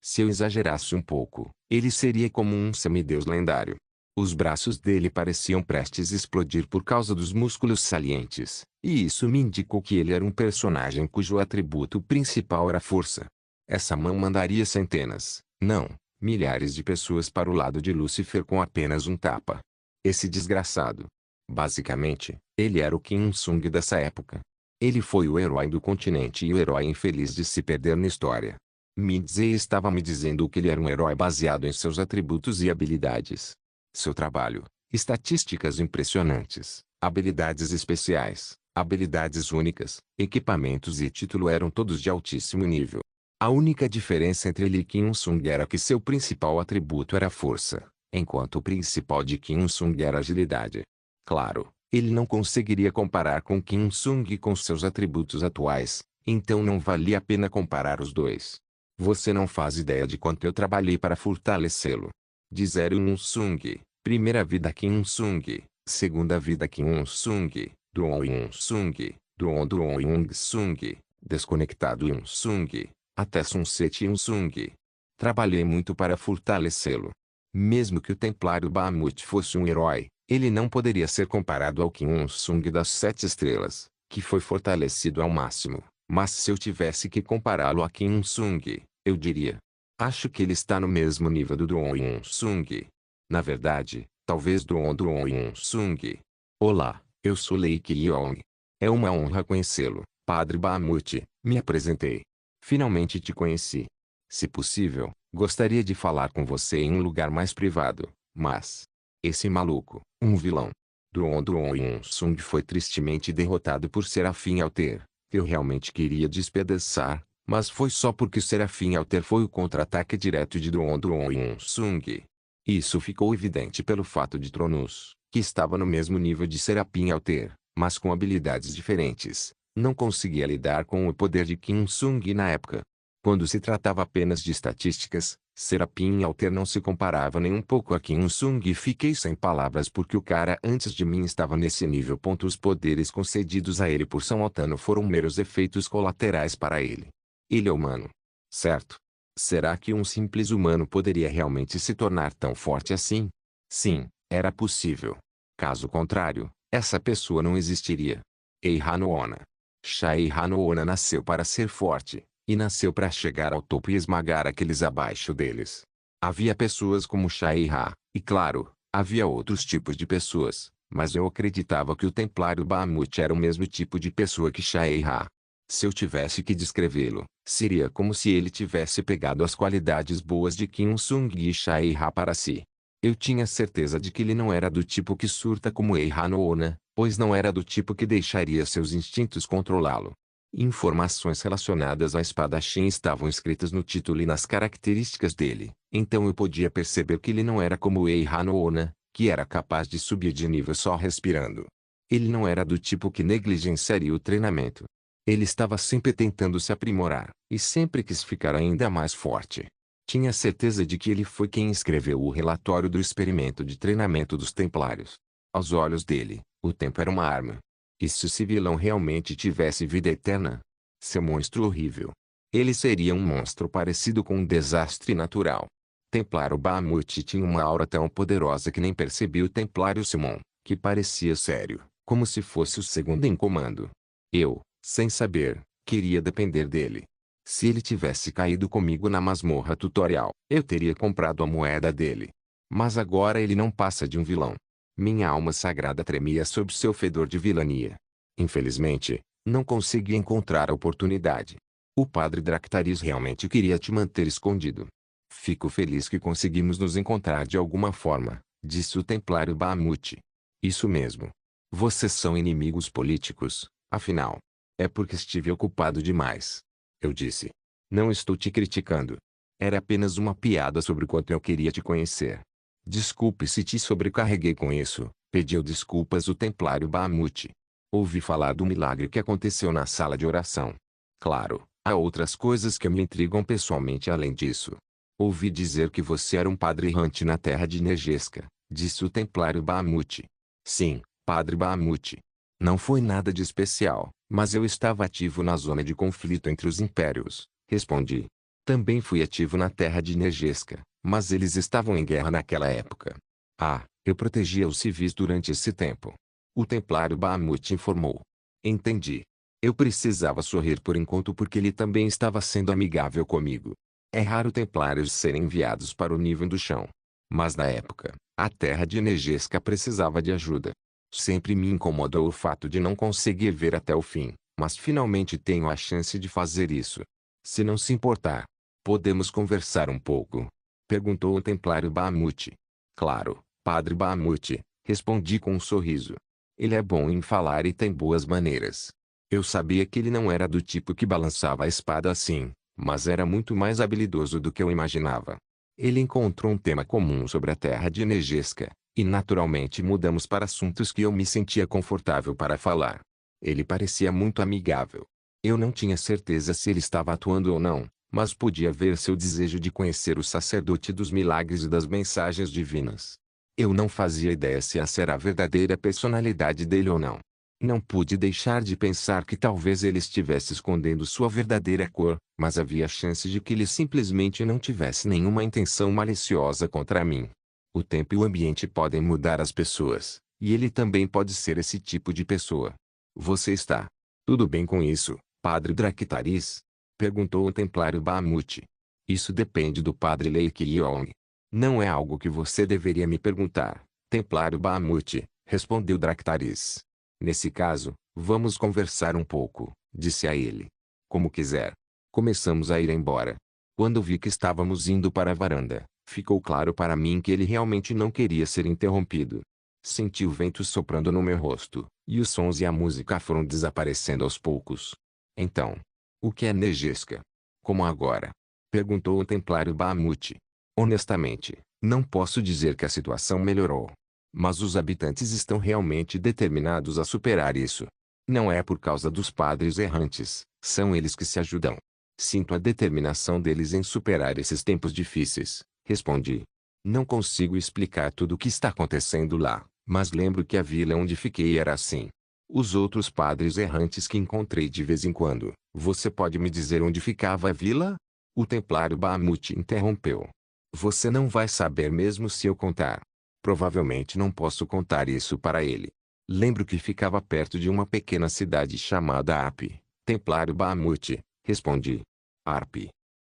Se eu exagerasse um pouco, ele seria como um semideus lendário. Os braços dele pareciam prestes a explodir por causa dos músculos salientes, e isso me indicou que ele era um personagem cujo atributo principal era força. Essa mão mandaria centenas, não, milhares de pessoas para o lado de Lúcifer com apenas um tapa. Esse desgraçado. Basicamente, ele era o Kim Un-sung dessa época. Ele foi o herói do continente e o herói infeliz de se perder na história. Mindzei estava me dizendo que ele era um herói baseado em seus atributos e habilidades. Seu trabalho, estatísticas impressionantes, habilidades especiais, habilidades únicas, equipamentos e título eram todos de altíssimo nível. A única diferença entre ele e Kim Un-sung era que seu principal atributo era força, enquanto o principal de Kim Un-sung era agilidade. Claro, ele não conseguiria comparar com Kim Un-sung com seus atributos atuais, então não valia a pena comparar os dois. Você não faz ideia de quanto eu trabalhei para fortalecê-lo. De Zero Un-sung, primeira vida Kim Un-sung, segunda vida Kim Un-sung, Duon Un-sung, Duon Yung-sung, desconectado Un-sung, até Sunset Un-sung. Trabalhei muito para fortalecê-lo. Mesmo que o Templário Bahamut fosse um herói, ele não poderia ser comparado ao Kim Un-sung das 7 estrelas, que foi fortalecido ao máximo. Mas se eu tivesse que compará-lo a Kim Un-sung, eu diria: acho que ele está no mesmo nível do Duon Un-sung. Na verdade, talvez Duon Un-sung. Olá, eu sou Lei Ki-yong. É uma honra conhecê-lo, Padre Bahamut, me apresentei. Finalmente te conheci. Se possível, gostaria de falar com você em um lugar mais privado, mas... esse maluco, um vilão. Duon Un-sung foi tristemente derrotado por Serafim Alter. Eu realmente queria despedaçar, mas foi só porque Serafim Alter foi o contra-ataque direto de Duon Un-sung. Isso ficou evidente pelo fato de Tronus, que estava no mesmo nível de Serafim Alter, mas com habilidades diferentes, não conseguia lidar com o poder de Kim Un-sung na época. Quando se tratava apenas de estatísticas, Serafim Alter não se comparava nem um pouco a Kim Un-sung e fiquei sem palavras porque o cara antes de mim estava nesse nível. Os poderes concedidos a ele por São Altano foram meros efeitos colaterais para ele. Ele é humano. Certo? Será que um simples humano poderia realmente se tornar tão forte assim? Sim, era possível. Caso contrário, essa pessoa não existiria. Eiha no Onna. Shai-Ra no Onna nasceu para ser forte. E nasceu para chegar ao topo e esmagar aqueles abaixo deles. Havia pessoas como Shai-Ra, e claro, havia outros tipos de pessoas, mas eu acreditava que o Templário Bahamut era o mesmo tipo de pessoa que Shai-Ra. Se eu tivesse que descrevê-lo, seria como se ele tivesse pegado as qualidades boas de Kim Un-sung e Shai-Ra para si. Eu tinha certeza de que ele não era do tipo que surta como Eiha no Onna, pois não era do tipo que deixaria seus instintos controlá-lo. Informações relacionadas à espadachim estavam escritas no título e nas características dele, então eu podia perceber que ele não era como Eiha no Onna, que era capaz de subir de nível só respirando. Ele não era do tipo que negligenciaria o treinamento. Ele estava sempre tentando se aprimorar, e sempre quis ficar ainda mais forte. Tinha certeza de que ele foi quem escreveu o relatório do experimento de treinamento dos Templários. Aos olhos dele, o tempo era uma arma. E se esse vilão realmente tivesse vida eterna? Seu monstro horrível. Ele seria um monstro parecido com um desastre natural. Templário Bahamut tinha uma aura tão poderosa que nem percebi o Templário Simon, que parecia sério, como se fosse o segundo em comando. Eu, sem saber, queria depender dele. Se ele tivesse caído comigo na masmorra tutorial, eu teria comprado a moeda dele. Mas agora ele não passa de um vilão. Minha alma sagrada tremia sob seu fedor de vilania. Infelizmente, não consegui encontrar a oportunidade. O padre Dractaris realmente queria te manter escondido. Fico feliz que conseguimos nos encontrar de alguma forma, disse o Templário Bahamut. Isso mesmo. Vocês são inimigos políticos, afinal. É porque estive ocupado demais. Eu disse. Não estou te criticando. Era apenas uma piada sobre o quanto eu queria te conhecer. Desculpe se te sobrecarreguei com isso, pediu desculpas o Templário Bahamut. Ouvi falar do milagre que aconteceu na sala de oração. Claro, há outras coisas que me intrigam pessoalmente além disso. Ouvi dizer que você era um padre errante na terra de Negesca, disse o Templário Bahamut. Sim, padre Bahamut. Não foi nada de especial, mas eu estava ativo na zona de conflito entre os impérios, respondi. Também fui ativo na terra de Negesca, mas eles estavam em guerra naquela época. Ah, eu protegia os civis durante esse tempo. O Templário Bahamut informou. Entendi. Eu precisava sorrir por enquanto porque ele também estava sendo amigável comigo. É raro templários serem enviados para o nível do chão. Mas na época, a terra de Negesca precisava de ajuda. Sempre me incomodou o fato de não conseguir ver até o fim, mas finalmente tenho a chance de fazer isso. Se não se importar, podemos conversar um pouco? Perguntou o Templário Bahamut. Claro, Padre Bahamut, respondi com um sorriso. Ele é bom em falar e tem boas maneiras. Eu sabia que ele não era do tipo que balançava a espada assim, mas era muito mais habilidoso do que eu imaginava. Ele encontrou um tema comum sobre a terra de Negesca, e naturalmente mudamos para assuntos que eu me sentia confortável para falar. Ele parecia muito amigável. Eu não tinha certeza se ele estava atuando ou não, mas podia ver seu desejo de conhecer o sacerdote dos milagres e das mensagens divinas. Eu não fazia ideia se essa era a verdadeira personalidade dele ou não. Não pude deixar de pensar que talvez ele estivesse escondendo sua verdadeira cor, mas havia chance de que ele simplesmente não tivesse nenhuma intenção maliciosa contra mim. O tempo e o ambiente podem mudar as pessoas, e ele também pode ser esse tipo de pessoa. Você está tudo bem com isso, Padre Dractaris? Perguntou o Templário Bahamut. Isso depende do Padre Lake Yong. Não é algo que você deveria me perguntar, Templário Bahamut, respondeu Dractaris. Nesse caso, vamos conversar um pouco, disse a ele. Como quiser. Começamos a ir embora. Quando vi que estávamos indo para a varanda, ficou claro para mim que ele realmente não queria ser interrompido. Senti o vento soprando no meu rosto, e os sons e a música foram desaparecendo aos poucos. Então, o que é Negesca? Como agora? Perguntou o Templário Bahamut. Honestamente, não posso dizer que a situação melhorou. Mas os habitantes estão realmente determinados a superar isso. Não é por causa dos padres errantes, são eles que se ajudam. Sinto a determinação deles em superar esses tempos difíceis, respondi. Não consigo explicar tudo o que está acontecendo lá, mas lembro que a vila onde fiquei era assim. Os outros padres errantes que encontrei de vez em quando, você pode me dizer onde ficava a vila? O Templário Bahamut interrompeu. Você não vai saber mesmo se eu contar. Provavelmente não posso contar isso para ele. Lembro que ficava perto de uma pequena cidade chamada Arp. Templário Bahamut, respondi. Arp.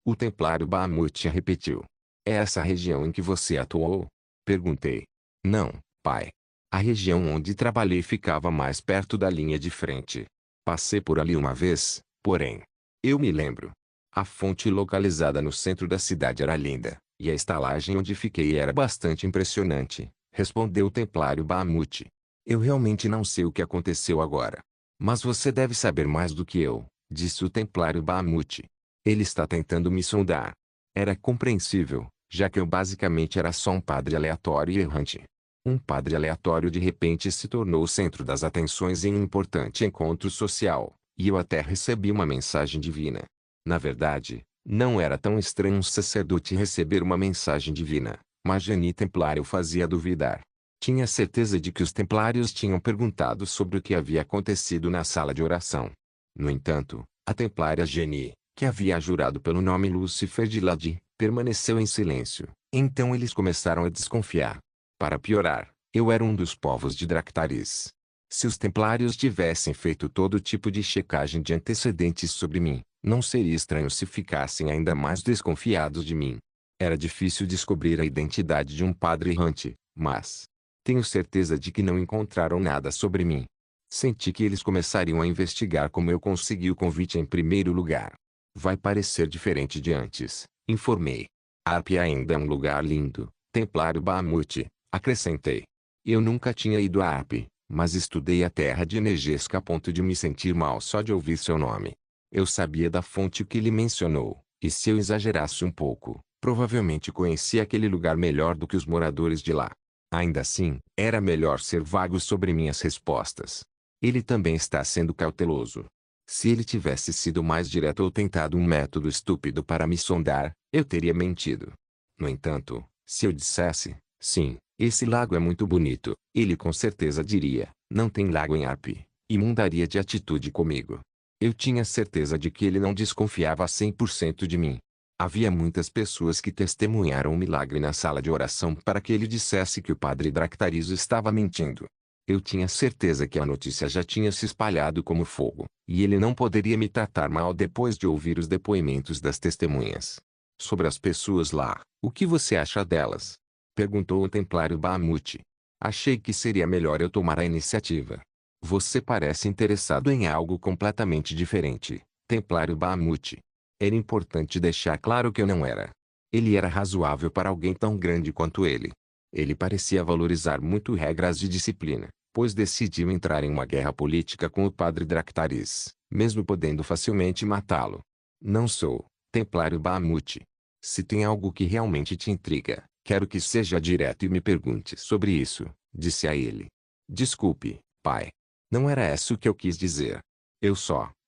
O Templário Bahamut repetiu. É essa a região em que você atuou? Perguntei. Não, pai. A região onde trabalhei ficava mais perto da linha de frente. Passei por ali uma vez, porém. Eu me lembro. A fonte localizada no centro da cidade era linda, e a estalagem onde fiquei era bastante impressionante, respondeu o Templário Bahamut. Eu realmente não sei o que aconteceu agora. Mas você deve saber mais do que eu, disse o Templário Bahamut. Ele está tentando me sondar. Era compreensível, já que eu basicamente era só um padre aleatório e errante. Um padre aleatório de repente se tornou o centro das atenções em um importante encontro social, e eu até recebi uma mensagem divina. Na verdade, não era tão estranho um sacerdote receber uma mensagem divina, mas Jenny Templário fazia duvidar. Tinha certeza de que os templários tinham perguntado sobre o que havia acontecido na sala de oração. No entanto, a templária Jenny, que havia jurado pelo nome Lúcifer de Lade, permaneceu em silêncio. Então eles começaram a desconfiar. Para piorar, eu era um dos povos de Dractaris. Se os templários tivessem feito todo tipo de checagem de antecedentes sobre mim, não seria estranho se ficassem ainda mais desconfiados de mim. Era difícil descobrir a identidade de um padre errante, mas tenho certeza de que não encontraram nada sobre mim. Senti que eles começariam a investigar como eu consegui o convite em primeiro lugar. Vai parecer diferente de antes, informei. Arpia ainda é um lugar lindo, Templário Bahamut, acrescentei. Eu nunca tinha ido a Arp, mas estudei a terra de Negesca a ponto de me sentir mal só de ouvir seu nome. Eu sabia da fonte que ele mencionou, e se eu exagerasse um pouco, provavelmente conhecia aquele lugar melhor do que os moradores de lá. Ainda assim, era melhor ser vago sobre minhas respostas. Ele também está sendo cauteloso. Se ele tivesse sido mais direto ou tentado um método estúpido para me sondar, eu teria mentido. No entanto, se eu dissesse, sim, esse lago é muito bonito, ele com certeza diria, não tem lago em Arp, e mudaria de atitude comigo. Eu tinha certeza de que ele não desconfiava 100% de mim. Havia muitas pessoas que testemunharam o milagre na sala de oração para que ele dissesse que o padre Dractariso estava mentindo. Eu tinha certeza que a notícia já tinha se espalhado como fogo, e ele não poderia me tratar mal depois de ouvir os depoimentos das testemunhas. Sobre as pessoas lá, o que você acha delas? Perguntou o templário Bahamut. Achei que seria melhor eu tomar a iniciativa. Você parece interessado em algo completamente diferente, templário Bahamut. Era importante deixar claro que eu não era. Ele era razoável para alguém tão grande quanto ele. Ele parecia valorizar muito regras de disciplina, pois decidiu entrar em uma guerra política com o padre Dractaris, mesmo podendo facilmente matá-lo. Não sou, templário Bahamut. Se tem algo que realmente te intriga, quero que seja direto e me pergunte sobre isso, disse a ele. Desculpe, pai. Não era isso que eu quis dizer.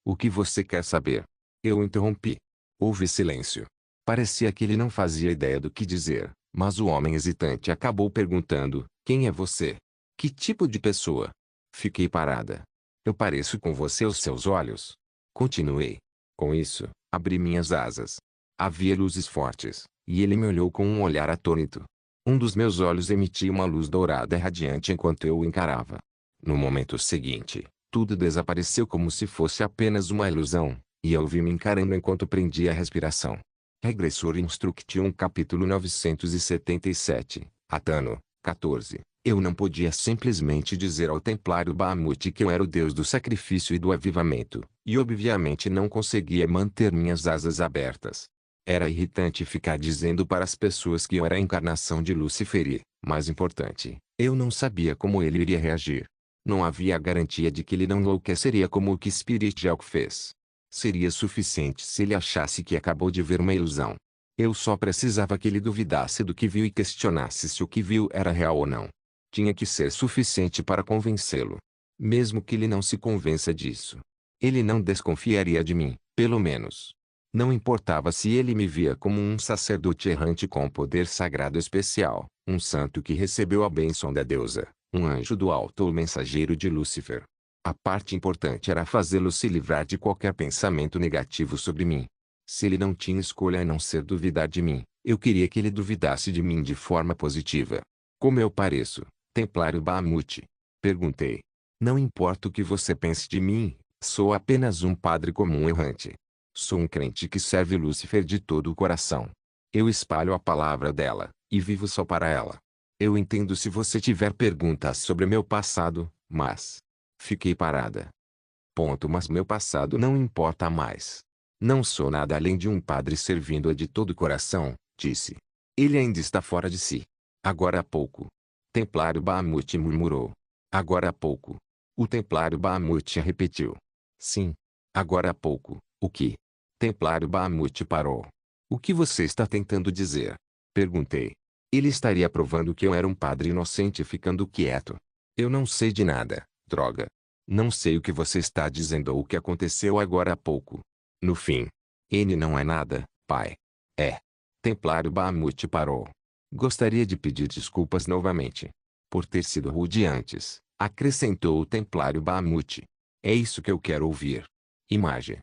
O que você quer saber? Eu interrompi. Houve silêncio. Parecia que ele não fazia ideia do que dizer, mas o homem hesitante acabou perguntando, quem é você? Que tipo de pessoa? Fiquei parada. Eu pareço com você aos seus olhos? Continuei. Com isso, abri minhas asas. Havia luzes fortes, e ele me olhou com um olhar atônito. Um dos meus olhos emitia uma luz dourada radiante enquanto eu o encarava. No momento seguinte, tudo desapareceu como se fosse apenas uma ilusão, e eu vi me encarando enquanto prendia a respiração. Regressor Instruction capítulo 977, Atano, 14. Eu não podia simplesmente dizer ao templário Bahamut que eu era o deus do sacrifício e do avivamento, e obviamente não conseguia manter minhas asas abertas. Era irritante ficar dizendo para as pessoas que eu era a encarnação de Lúcifer e, mais importante, eu não sabia como ele iria reagir. Não havia garantia de que ele não enlouqueceria como o que Spirit Jelk fez. Seria suficiente se ele achasse que acabou de ver uma ilusão. Eu só precisava que ele duvidasse do que viu e questionasse se o que viu era real ou não. Tinha que ser suficiente para convencê-lo. Mesmo que ele não se convença disso, ele não desconfiaria de mim, pelo menos. Não importava se ele me via como um sacerdote errante com poder sagrado especial, um santo que recebeu a bênção da deusa, um anjo do alto ou mensageiro de Lúcifer. A parte importante era fazê-lo se livrar de qualquer pensamento negativo sobre mim. Se ele não tinha escolha a não ser duvidar de mim, eu queria que ele duvidasse de mim de forma positiva. Como eu pareço, templário Bahamut? Perguntei. Não importa o que você pense de mim, sou apenas um padre comum errante. Sou um crente que serve Lúcifer de todo o coração. Eu espalho a palavra dela, e vivo só para ela. Eu entendo se você tiver perguntas sobre meu passado, mas... Fiquei parada. Mas meu passado não importa mais. Não sou nada além de um padre servindo-a de todo o coração, disse. Ele ainda está fora de si. Agora há pouco. Templário Bahamut murmurou. Agora há pouco. O templário Bahamut repetiu. Sim. Agora há pouco. O que? Templário Bahamut parou. O que você está tentando dizer? Perguntei. Ele estaria provando que eu era um padre inocente ficando quieto. Eu não sei de nada, droga. Não sei o que você está dizendo ou o que aconteceu agora há pouco. No fim. N não é nada, pai. É. Templário Bahamut parou. Gostaria de pedir desculpas novamente. Por ter sido rude antes, acrescentou o Templário Bahamut. É isso que eu quero ouvir. Imagem.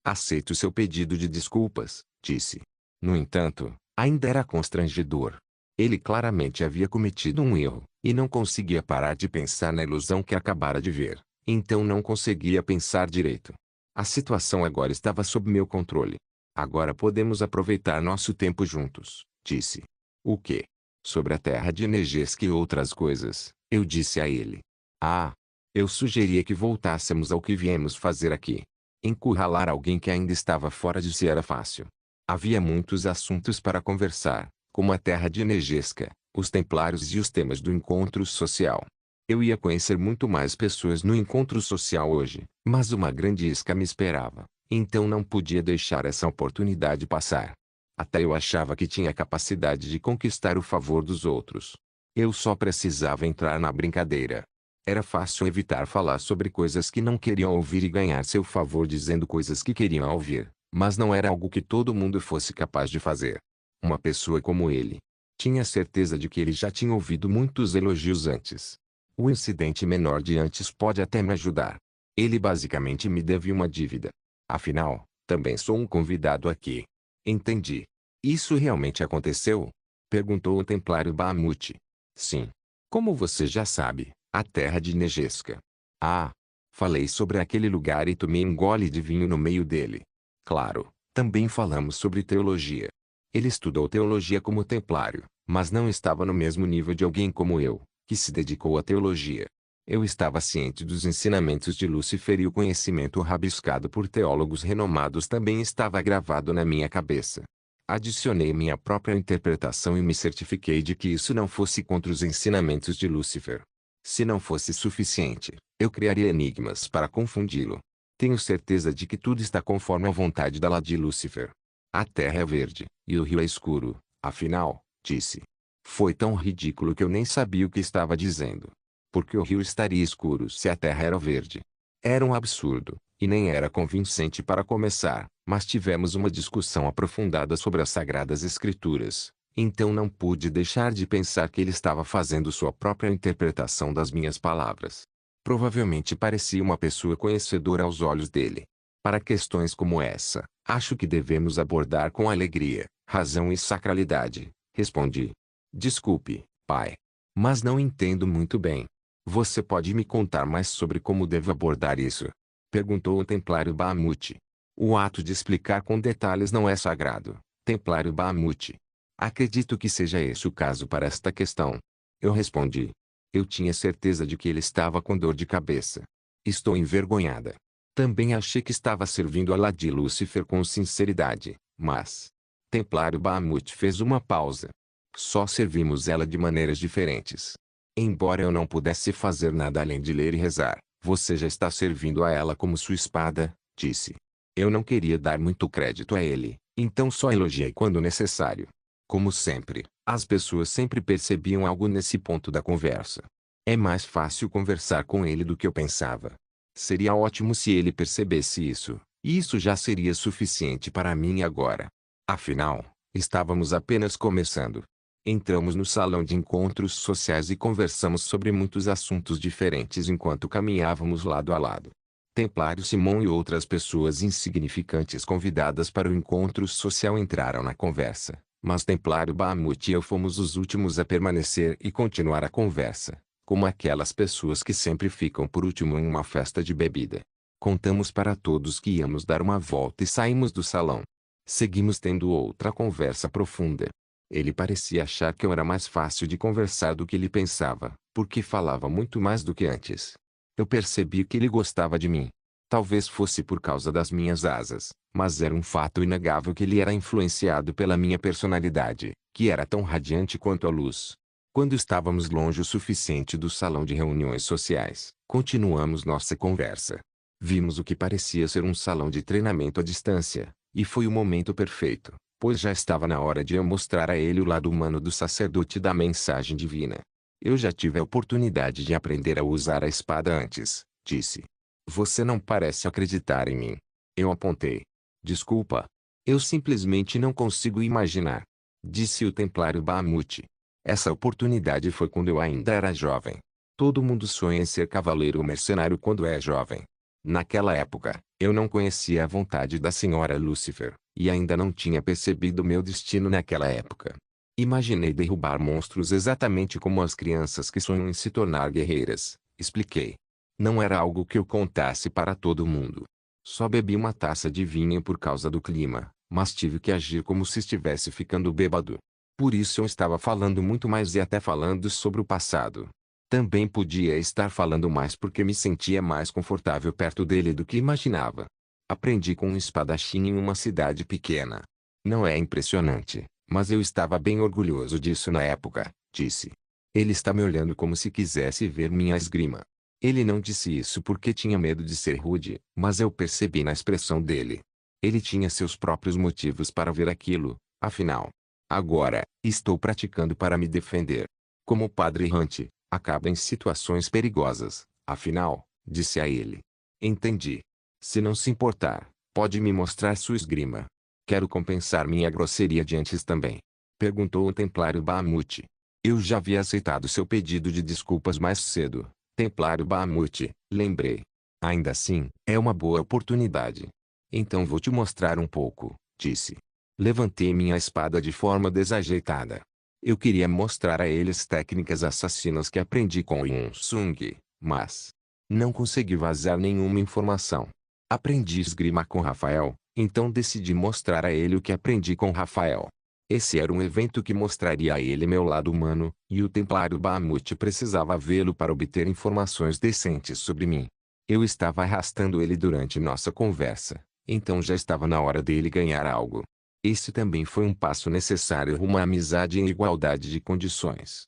Aceito seu pedido de desculpas, disse. No entanto, ainda era constrangedor. Ele claramente havia cometido um erro, e não conseguia parar de pensar na ilusão que acabara de ver. Então não conseguia pensar direito. A situação agora estava sob meu controle. Agora podemos aproveitar nosso tempo juntos, disse. O quê? Sobre a terra de Negesk e outras coisas, eu disse a ele. Ah! Eu sugeria que voltássemos ao que viemos fazer aqui. Encurralar alguém que ainda estava fora de si era fácil. Havia muitos assuntos para conversar, como a terra de Negesca, os templários e os temas do encontro social. Eu ia conhecer muito mais pessoas no encontro social hoje, mas uma grande isca me esperava, então não podia deixar essa oportunidade passar. Até eu achava que tinha capacidade de conquistar o favor dos outros. Eu só precisava entrar na brincadeira. Era fácil evitar falar sobre coisas que não queriam ouvir e ganhar seu favor dizendo coisas que queriam ouvir, mas não era algo que todo mundo fosse capaz de fazer. Uma pessoa como ele. Tinha certeza de que ele já tinha ouvido muitos elogios antes. O incidente menor de antes pode até me ajudar. Ele basicamente me deve uma dívida. Afinal, também sou um convidado aqui. Entendi. Isso realmente aconteceu? Perguntou o Templário Bahamut. Sim. Como você já sabe, a terra de Negesca. Ah! Falei sobre aquele lugar e tomei um gole de vinho no meio dele. Claro, também falamos sobre teologia. Ele estudou teologia como templário, mas não estava no mesmo nível de alguém como eu, que se dedicou à teologia. Eu estava ciente dos ensinamentos de Lúcifer e o conhecimento rabiscado por teólogos renomados também estava gravado na minha cabeça. Adicionei minha própria interpretação e me certifiquei de que isso não fosse contra os ensinamentos de Lúcifer. Se não fosse suficiente, eu criaria enigmas para confundi-lo. Tenho certeza de que tudo está conforme a vontade da Lady Lúcifer. A terra é verde, e o rio é escuro, afinal, disse. Foi tão ridículo que eu nem sabia o que estava dizendo. Porque o rio estaria escuro se a terra era verde? Era um absurdo, e nem era convincente para começar, mas tivemos uma discussão aprofundada sobre as Sagradas Escrituras, então não pude deixar de pensar que ele estava fazendo sua própria interpretação das minhas palavras. Provavelmente parecia uma pessoa conhecedora aos olhos dele. Para questões como essa, acho que devemos abordar com alegria, razão e sacralidade, respondi. Desculpe, pai. Mas não entendo muito bem. Você pode me contar mais sobre como devo abordar isso? Perguntou o Templário Bahamut. O ato de explicar com detalhes não é sagrado, Templário Bahamut. Acredito que seja esse o caso para esta questão. Eu respondi. Eu tinha certeza de que ele estava com dor de cabeça. Estou envergonhada. Também achei que estava servindo a Lady Lúcifer com sinceridade, mas... Templário Bahamut fez uma pausa. Só servimos ela de maneiras diferentes. Embora eu não pudesse fazer nada além de ler e rezar, você já está servindo a ela como sua espada, disse. Eu não queria dar muito crédito a ele, então só elogiei quando necessário. Como sempre, as pessoas sempre percebiam algo nesse ponto da conversa. É mais fácil conversar com ele do que eu pensava. Seria ótimo se ele percebesse isso, e isso já seria suficiente para mim agora. Afinal, estávamos apenas começando. Entramos no salão de encontros sociais e conversamos sobre muitos assuntos diferentes enquanto caminhávamos lado a lado. Templário Simão e outras pessoas insignificantes convidadas para o encontro social entraram na conversa, mas Templário Bahamut e eu fomos os últimos a permanecer e continuar a conversa, como aquelas pessoas que sempre ficam por último em uma festa de bebida. Contamos para todos que íamos dar uma volta e saímos do salão. Seguimos tendo outra conversa profunda. Ele parecia achar que eu era mais fácil de conversar do que ele pensava, porque falava muito mais do que antes. Eu percebi que ele gostava de mim. Talvez fosse por causa das minhas asas, mas era um fato inegável que ele era influenciado pela minha personalidade, que era tão radiante quanto a luz. Quando estávamos longe o suficiente do salão de reuniões sociais, continuamos nossa conversa. Vimos o que parecia ser um salão de treinamento à distância, e foi o momento perfeito. pois já estava na hora de eu mostrar a ele o lado humano do sacerdote da mensagem divina. Eu já tive a oportunidade de aprender a usar a espada antes, disse. Você não parece acreditar em mim. Eu apontei. Desculpa. Eu simplesmente não consigo imaginar, disse o templário Bahamut. Essa oportunidade foi quando eu ainda era jovem. Todo mundo sonha em ser cavaleiro ou mercenário quando é jovem. Naquela época, eu não conhecia a vontade da senhora Lucifer, e ainda não tinha percebido meu destino naquela época. Imaginei derrubar monstros exatamente como as crianças que sonham em se tornar guerreiras, expliquei. Não era algo que eu contasse para todo mundo. Só bebi uma taça de vinho por causa do clima, mas tive que agir como se estivesse ficando bêbado. Por isso eu estava falando muito mais e até falando sobre o passado. Também podia estar falando mais porque me sentia mais confortável perto dele do que imaginava. Aprendi com um espadachim em uma cidade pequena. Não é impressionante, mas eu estava bem orgulhoso disso na época, disse. Ele está me olhando como se quisesse ver minha esgrima. Ele não disse isso porque tinha medo de ser rude, mas eu percebi na expressão dele. Ele tinha seus próprios motivos para ver aquilo, afinal. Agora, estou praticando para me defender. Como Padre Hunt, acaba em situações perigosas, afinal, disse a ele. Entendi. Se não se importar, pode me mostrar sua esgrima. Quero compensar minha grosseria de antes também. Perguntou o templário Bahamut. Eu já havia aceitado seu pedido de desculpas mais cedo, templário Bahamut, lembrei. Ainda assim, é uma boa oportunidade. Então vou te mostrar um pouco, disse. Levantei minha espada de forma desajeitada. Eu queria mostrar a eles técnicas assassinas que aprendi com Yun Sung, mas não consegui vazar nenhuma informação. Aprendi esgrima com Rafael, então decidi mostrar a ele o que aprendi com Rafael. Esse era um evento que mostraria a ele meu lado humano, e o templário Bahamut precisava vê-lo para obter informações decentes sobre mim. Eu estava arrastando ele durante nossa conversa, então já estava na hora dele ganhar algo. Esse também foi um passo necessário rumo à amizade em igualdade de condições.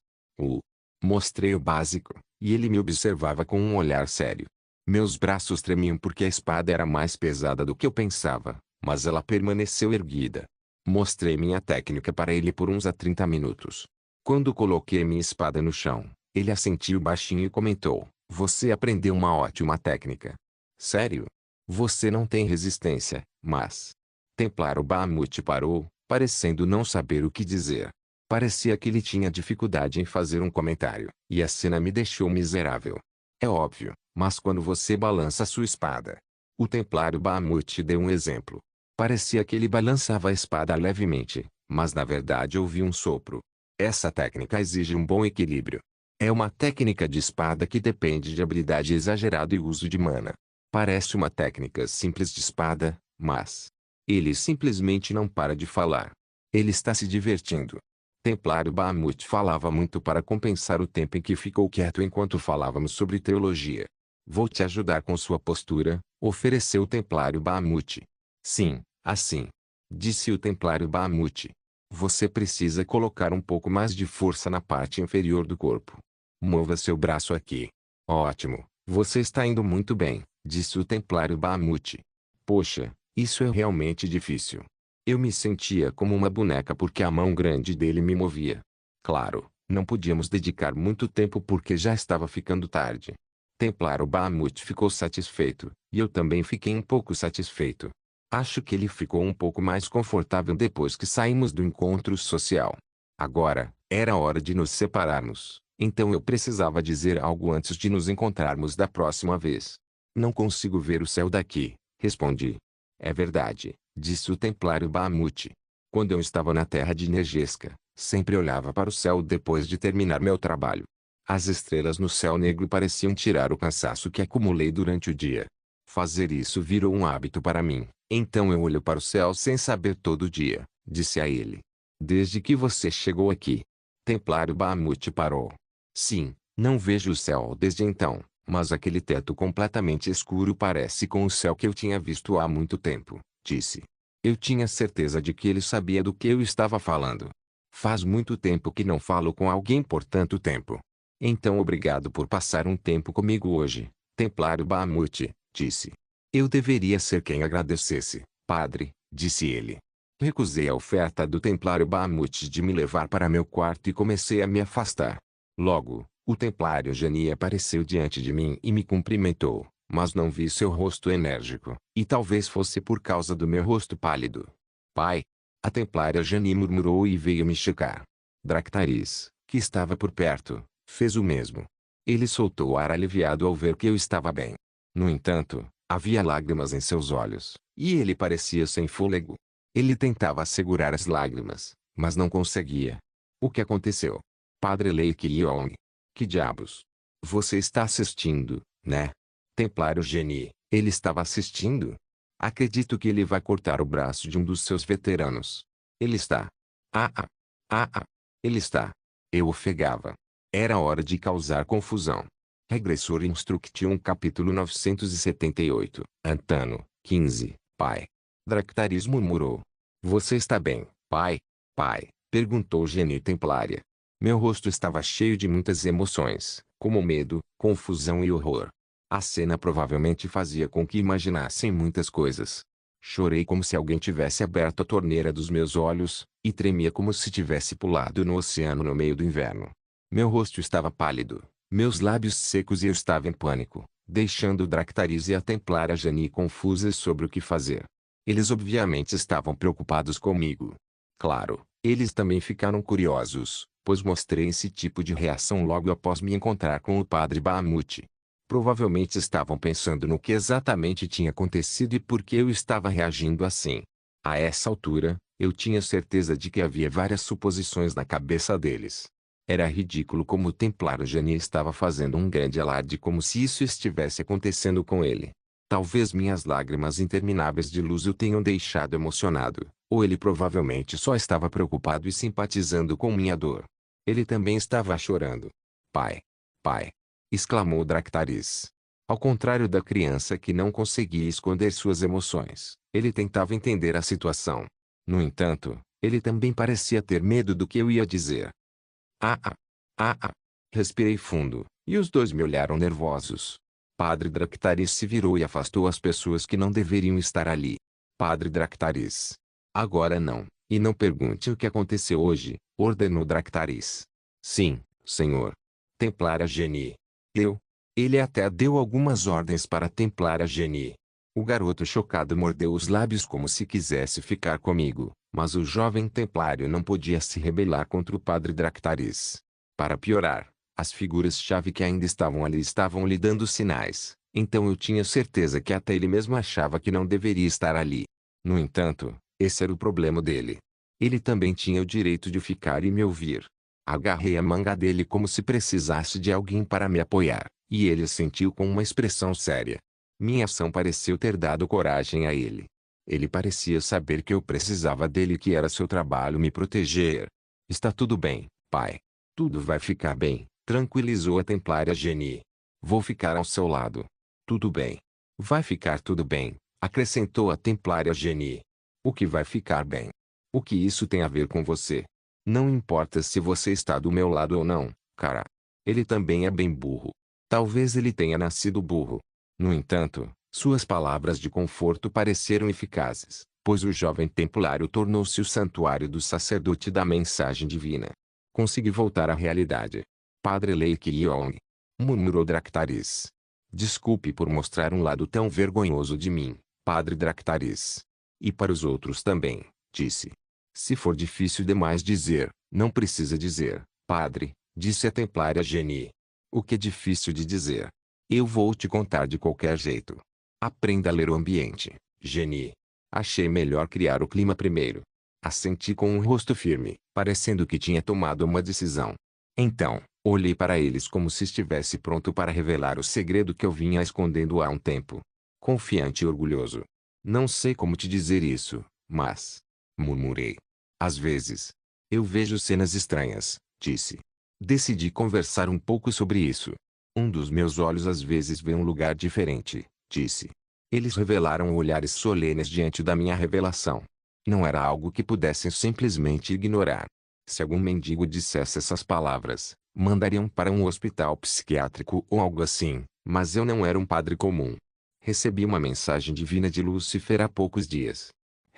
Mostrei o básico, e ele me observava com um olhar sério. Meus braços tremiam porque a espada era mais pesada do que eu pensava, mas ela permaneceu erguida. Mostrei minha técnica para ele por uns 30 minutos. Quando coloquei minha espada no chão, ele assentiu baixinho e comentou: Você aprendeu uma ótima técnica. Sério? Você não tem resistência, mas... Templário Bahamut parou, parecendo não saber o que dizer. Parecia que ele tinha dificuldade em fazer um comentário, e a cena me deixou miserável. É óbvio, mas quando você balança sua espada... O templário Bahamut deu um exemplo. Parecia que ele balançava a espada levemente, mas na verdade ouvi um sopro. Essa técnica exige um bom equilíbrio. É uma técnica de espada que depende de habilidade exagerada e uso de mana. Parece uma técnica simples de espada, mas... Ele simplesmente não para de falar. Ele está se divertindo. Templário Bahamut falava muito para compensar o tempo em que ficou quieto enquanto falávamos sobre teologia. Vou te ajudar com sua postura, ofereceu o templário Bahamut. Sim, assim. Disse o templário Bahamut. Você precisa colocar um pouco mais de força na parte inferior do corpo. Mova seu braço aqui. Ótimo, você está indo muito bem, disse o templário Bahamut. Poxa, isso é realmente difícil. Eu me sentia como uma boneca porque a mão grande dele me movia. Claro, não podíamos dedicar muito tempo porque já estava ficando tarde. Templário Bahamut ficou satisfeito, e eu também fiquei um pouco satisfeito. Acho que ele ficou um pouco mais confortável depois que saímos do encontro social. Agora, era hora de nos separarmos, então eu precisava dizer algo antes de nos encontrarmos da próxima vez. Não consigo ver o céu daqui, respondi. É verdade, disse o templário Bahamut. Quando eu estava na terra de Nergesca, sempre olhava para o céu depois de terminar meu trabalho. As estrelas no céu negro pareciam tirar o cansaço que acumulei durante o dia. Fazer isso virou um hábito para mim, então eu olho para o céu sem saber todo dia, disse a ele. Desde que você chegou aqui. Templário Bahamut parou. Sim, não vejo o céu desde então, mas aquele teto completamente escuro parece com o céu que eu tinha visto há muito tempo, disse. Eu tinha certeza de que ele sabia do que eu estava falando. Faz muito tempo que não falo com alguém por tanto tempo. Então obrigado por passar um tempo comigo hoje, templário Bahamut, disse. Eu deveria ser quem agradecesse, padre, disse ele. Recusei a oferta do Templário Bahamut de me levar para meu quarto e comecei a me afastar. Logo, o Templário Genie apareceu diante de mim e me cumprimentou, mas não vi seu rosto enérgico, e talvez fosse por causa do meu rosto pálido. Pai! A Templária Genie murmurou e veio me checar. Dractaris, que estava por perto, fez o mesmo. Ele soltou o ar aliviado ao ver que eu estava bem. No entanto, havia lágrimas em seus olhos, e ele parecia sem fôlego. Ele tentava segurar as lágrimas, mas não conseguia. O que aconteceu? Padre Lei Kyong. Que diabos? Você está assistindo, né? Templário Genie, ele estava assistindo? Acredito que ele vai cortar o braço de um dos seus veteranos. Ele está. Ah, ah. Ah, ah. Ele está. Eu ofegava. Era hora de causar confusão. Regressor Instruction capítulo 978. Antano, 15, pai. Dractaris murmurou. Você está bem, pai? Pai, perguntou Genie Templária. Meu rosto estava cheio de muitas emoções, como medo, confusão e horror. A cena provavelmente fazia com que imaginassem muitas coisas. Chorei como se alguém tivesse aberto a torneira dos meus olhos, e tremia como se tivesse pulado no oceano no meio do inverno. Meu rosto estava pálido, meus lábios secos e eu estava em pânico, deixando Dractaris e a Templária Genie confusas sobre o que fazer. Eles obviamente estavam preocupados comigo. Claro, eles também ficaram curiosos, pois mostrei esse tipo de reação logo após me encontrar com o Padre Bahamut. Provavelmente estavam pensando no que exatamente tinha acontecido e por que eu estava reagindo assim. A essa altura, eu tinha certeza de que havia várias suposições na cabeça deles. Era ridículo como o Templário Genie estava fazendo um grande alarde como se isso estivesse acontecendo com ele. Talvez minhas lágrimas intermináveis de luz o tenham deixado emocionado, ou ele provavelmente só estava preocupado e simpatizando com minha dor. Ele também estava chorando. Pai! Pai! Exclamou Dractaris. Ao contrário da criança que não conseguia esconder suas emoções, ele tentava entender a situação. No entanto, ele também parecia ter medo do que eu ia dizer. Ah, ah, ah, ah. Respirei fundo, e os dois me olharam nervosos. Padre Dractaris se virou e afastou as pessoas que não deveriam estar ali. Padre Dractaris. Agora não, e não pergunte o que aconteceu hoje, ordenou Dractaris. Sim, senhor. Templária Genie. Ele até deu algumas ordens para a Templária Genie. O garoto chocado mordeu os lábios como se quisesse ficar comigo, mas o jovem templário não podia se rebelar contra o Padre Dractaris. Para piorar, as figuras-chave que ainda estavam ali estavam lhe dando sinais, então eu tinha certeza que até ele mesmo achava que não deveria estar ali. No entanto, esse era o problema dele. Ele também tinha o direito de ficar e me ouvir. Agarrei a manga dele como se precisasse de alguém para me apoiar, e ele assentiu com uma expressão séria. Minha ação pareceu ter dado coragem a ele. Ele parecia saber que eu precisava dele e que era seu trabalho me proteger. Está tudo bem, pai. Tudo vai ficar bem, tranquilizou a Templária Genie. Vou ficar ao seu lado. Tudo bem. Vai ficar tudo bem, acrescentou a Templária Genie. O que vai ficar bem? O que isso tem a ver com você? Não importa se você está do meu lado ou não, cara. Ele também é bem burro. Talvez ele tenha nascido burro. No entanto, suas palavras de conforto pareceram eficazes, pois o jovem templário tornou-se o santuário do sacerdote da mensagem divina. Consegui voltar à realidade. Padre Lei Kyong. Murmurou Dractaris. Desculpe por mostrar um lado tão vergonhoso de mim, Padre Dractaris. E para os outros também, disse. Se for difícil demais dizer, não precisa dizer, padre, disse a Templária Genie. O que é difícil de dizer? Eu vou te contar de qualquer jeito. Aprenda a ler o ambiente, Genie. Achei melhor criar o clima primeiro. Assenti com um rosto firme, parecendo que tinha tomado uma decisão. Então, olhei para eles como se estivesse pronto para revelar o segredo que eu vinha escondendo há um tempo. Confiante e orgulhoso. Não sei como te dizer isso, mas... murmurei. Às vezes, eu vejo cenas estranhas, disse. Decidi conversar um pouco sobre isso. Um dos meus olhos às vezes vê um lugar diferente, disse. Eles revelaram olhares solenes diante da minha revelação. Não era algo que pudessem simplesmente ignorar. Se algum mendigo dissesse essas palavras, mandariam para um hospital psiquiátrico ou algo assim, mas eu não era um padre comum. Recebi uma mensagem divina de Lúcifer há poucos dias.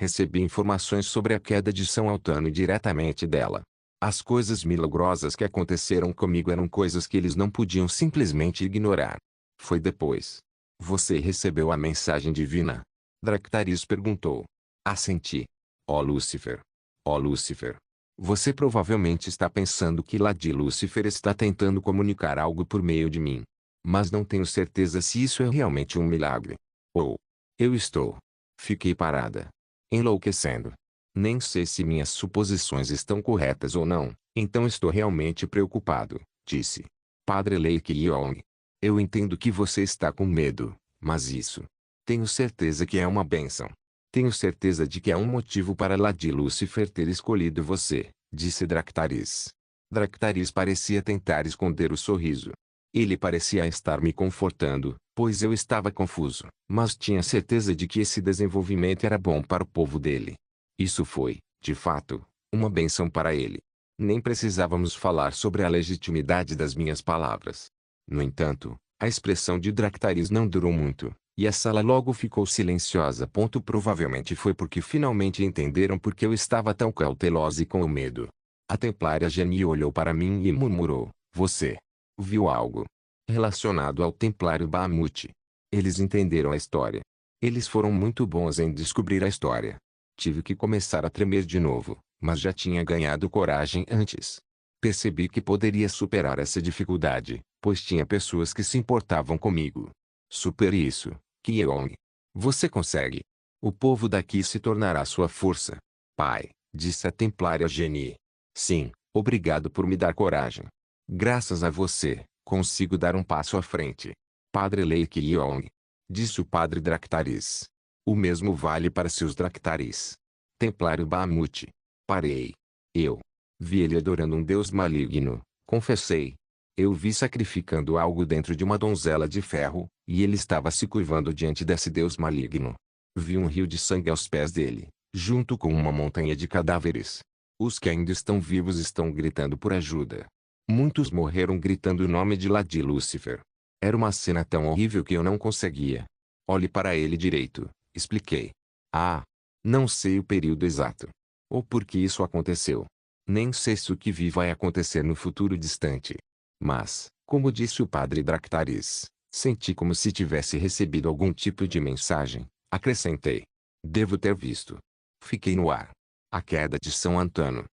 Recebi informações sobre a queda de São Altano diretamente dela. As coisas milagrosas que aconteceram comigo eram coisas que eles não podiam simplesmente ignorar. Foi depois. Você recebeu a mensagem divina? Dractaris perguntou. Assenti. Ó Lúcifer. Ó Lúcifer. Você provavelmente está pensando que Lady Lúcifer está tentando comunicar algo por meio de mim. Mas não tenho certeza se isso é realmente um milagre. Ou eu estou. Fiquei parada. Enlouquecendo. Nem sei se minhas suposições estão corretas ou não, então estou realmente preocupado, disse. Padre Lake Yong. Eu entendo que você está com medo, mas isso. Tenho certeza que é uma bênção. Tenho certeza de que há um motivo para Lady Lúcifer ter escolhido você, disse Dractaris. Dractaris parecia tentar esconder o sorriso. Ele parecia estar me confortando, pois eu estava confuso, mas tinha certeza de que esse desenvolvimento era bom para o povo dele. Isso foi, de fato, uma bênção para ele. Nem precisávamos falar sobre a legitimidade das minhas palavras. No entanto, a expressão de Dractaris não durou muito, e a sala logo ficou silenciosa. Provavelmente foi porque finalmente entenderam por que eu estava tão cautelosa e com o medo. A templária Jenny olhou para mim e murmurou, você viu algo relacionado ao templário Bahamut. Eles entenderam a história. Eles foram muito bons em descobrir a história. Tive que começar a tremer de novo, mas já tinha ganhado coragem antes. Percebi que poderia superar essa dificuldade, pois tinha pessoas que se importavam comigo. Supere isso, Kyong. Você consegue. O povo daqui se tornará sua força. Pai, disse a templária Jenny. Sim, obrigado por me dar coragem. Graças a você, consigo dar um passo à frente. Padre Lei Kyong. Disse o padre Dractaris. O mesmo vale para seus Dractaris. Templário Bahamut. Parei. Eu vi ele adorando um deus maligno, confessei. Eu vi sacrificando algo dentro de uma donzela de ferro, e ele estava se curvando diante desse deus maligno. Vi um rio de sangue aos pés dele, junto com uma montanha de cadáveres. Os que ainda estão vivos estão gritando por ajuda. Muitos morreram gritando o nome de Lady Lúcifer. Era uma cena tão horrível que eu não conseguia. Olhe para ele direito, expliquei. Ah, não sei o período exato. Ou por que isso aconteceu. Nem sei se o que vi vai acontecer no futuro distante. Mas, como disse o padre Dractaris, senti como se tivesse recebido algum tipo de mensagem, acrescentei. Devo ter visto. Fiquei no ar. A queda de São Antano.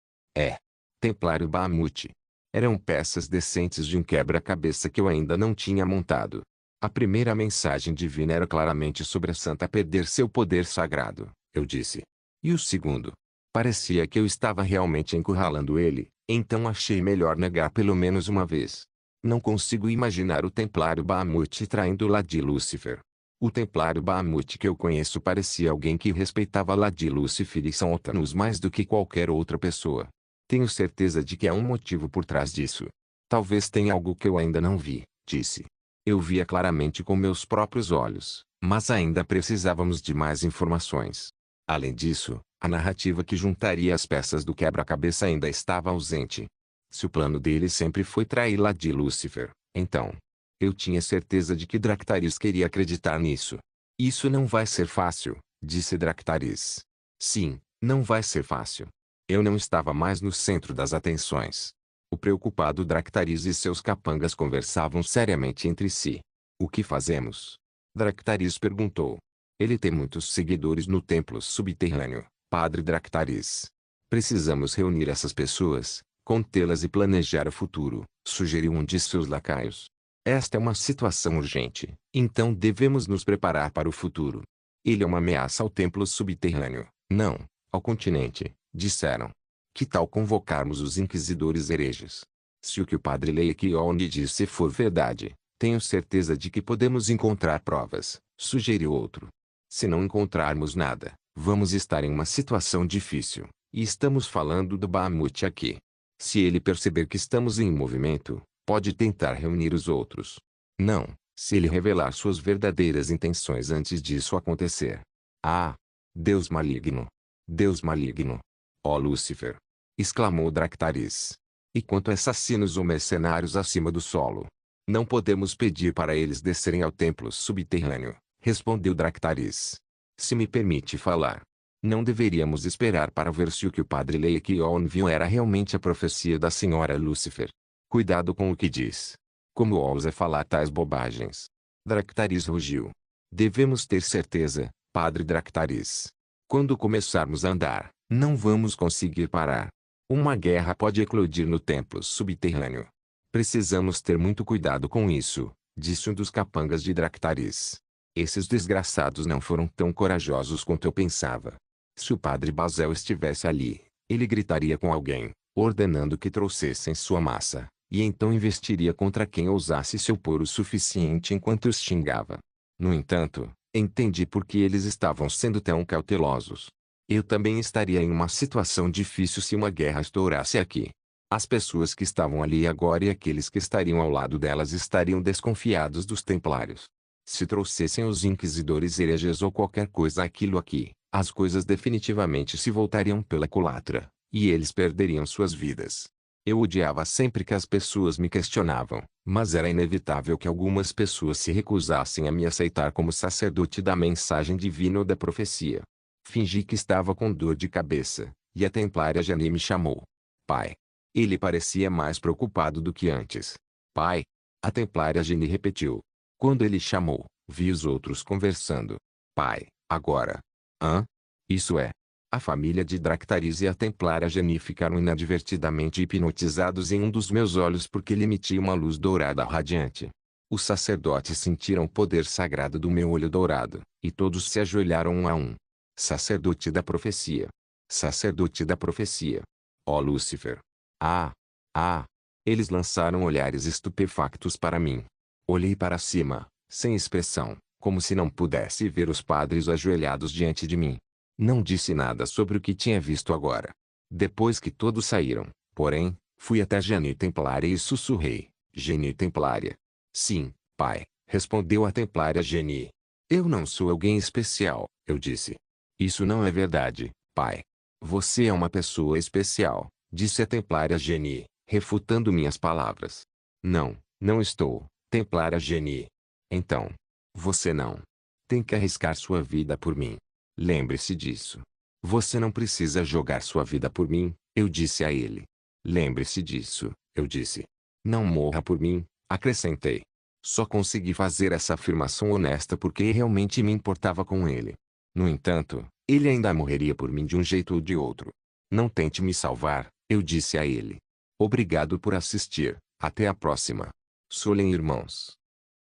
Templário Bahamut. Eram peças decentes de um quebra-cabeça que eu ainda não tinha montado. A primeira mensagem divina era claramente sobre a santa perder seu poder sagrado, eu disse. E o segundo? Parecia que eu estava realmente encurralando ele, então achei melhor negar pelo menos uma vez. Não consigo imaginar o templário Bahamut traindo Lady Lúcifer. O templário Bahamut que eu conheço parecia alguém que respeitava Lady Lúcifer e São Altanus mais do que qualquer outra pessoa. Tenho certeza de que há um motivo por trás disso. Talvez tenha algo que eu ainda não vi, disse. Eu via claramente com meus próprios olhos, mas ainda precisávamos de mais informações. Além disso, a narrativa que juntaria as peças do quebra-cabeça ainda estava ausente. Se o plano dele sempre foi trair Lady Lúcifer, então, eu tinha certeza de que Dractaris queria acreditar nisso. Isso não vai ser fácil, disse Dractaris. Sim, não vai ser fácil. Eu não estava mais no centro das atenções. O preocupado Dractaris e seus capangas conversavam seriamente entre si. O que fazemos? Dractaris perguntou. Ele tem muitos seguidores no templo subterrâneo, Padre Dractaris. Precisamos reunir essas pessoas, contê-las e planejar o futuro, sugeriu um de seus lacaios. Esta é uma situação urgente, então devemos nos preparar para o futuro. Ele é uma ameaça ao templo subterrâneo, não, ao continente, disseram. Que tal convocarmos os inquisidores hereges? Se o que o padre Leikyon disse for verdade, tenho certeza de que podemos encontrar provas, sugeriu outro. Se não encontrarmos nada, vamos estar em uma situação difícil, e estamos falando do Bahamut aqui. Se ele perceber que estamos em movimento, pode tentar reunir os outros. Não, se ele revelar suas verdadeiras intenções antes disso acontecer. Ah! Deus maligno! Deus maligno! Ó Lúcifer! Exclamou Dractaris. E quanto a assassinos ou mercenários acima do solo? Não podemos pedir para eles descerem ao templo subterrâneo, respondeu Dractaris. Se me permite falar. Não deveríamos esperar para ver se o que o padre Leikeon viu era realmente a profecia da senhora Lúcifer. Cuidado com o que diz. Como ousa falar tais bobagens? Dractaris rugiu. Devemos ter certeza, padre Dractaris. Quando começarmos a andar, não vamos conseguir parar. Uma guerra pode eclodir no templo subterrâneo. Precisamos ter muito cuidado com isso, disse um dos capangas de Dractaris. Esses desgraçados não foram tão corajosos quanto eu pensava. Se o padre Bazel estivesse ali, ele gritaria com alguém, ordenando que trouxessem sua massa, e então investiria contra quem ousasse se opor o suficiente enquanto os xingava. No entanto, entendi por que eles estavam sendo tão cautelosos. Eu também estaria em uma situação difícil se uma guerra estourasse aqui. As pessoas que estavam ali agora e aqueles que estariam ao lado delas estariam desconfiados dos templários. Se trouxessem os inquisidores hereges ou qualquer coisa aquilo aqui, as coisas definitivamente se voltariam pela culatra, e eles perderiam suas vidas. Eu odiava sempre que as pessoas me questionavam, mas era inevitável que algumas pessoas se recusassem a me aceitar como sacerdote da mensagem divina ou da profecia. Fingi que estava com dor de cabeça, e a templária Jenny me chamou. Pai. Ele parecia mais preocupado do que antes. Pai. A templária Jenny repetiu. Quando ele chamou, vi os outros conversando. Pai, agora. Hã? Isso é. A família de Dractaris e a templária Jenny ficaram inadvertidamente hipnotizados em um dos meus olhos porque ele emitia uma luz dourada radiante. Os sacerdotes sentiram o poder sagrado do meu olho dourado, e todos se ajoelharam um a um. Sacerdote da profecia. Sacerdote da profecia. Ó Lúcifer. Ah! Ah! Eles lançaram olhares estupefactos para mim. Olhei para cima, sem expressão, como se não pudesse ver os padres ajoelhados diante de mim. Não disse nada sobre o que tinha visto agora. Depois que todos saíram, porém, fui até Jenny Templária e sussurrei. Jenny Templária. Sim, pai, respondeu a templária Jenny. Eu não sou alguém especial, eu disse. Isso não é verdade, pai. Você é uma pessoa especial, disse a templária Jenny, refutando minhas palavras. Não, não estou, templária Jenny. Então, você não tem que arriscar sua vida por mim. Lembre-se disso. Você não precisa jogar sua vida por mim, eu disse a ele. Lembre-se disso, eu disse. Não morra por mim, acrescentei. Só consegui fazer essa afirmação honesta porque realmente me importava com ele. No entanto, ele ainda morreria por mim de um jeito ou de outro. Não tente me salvar, eu disse a ele. Obrigado por assistir, até a próxima. Solem irmãos.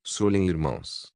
Solem irmãos.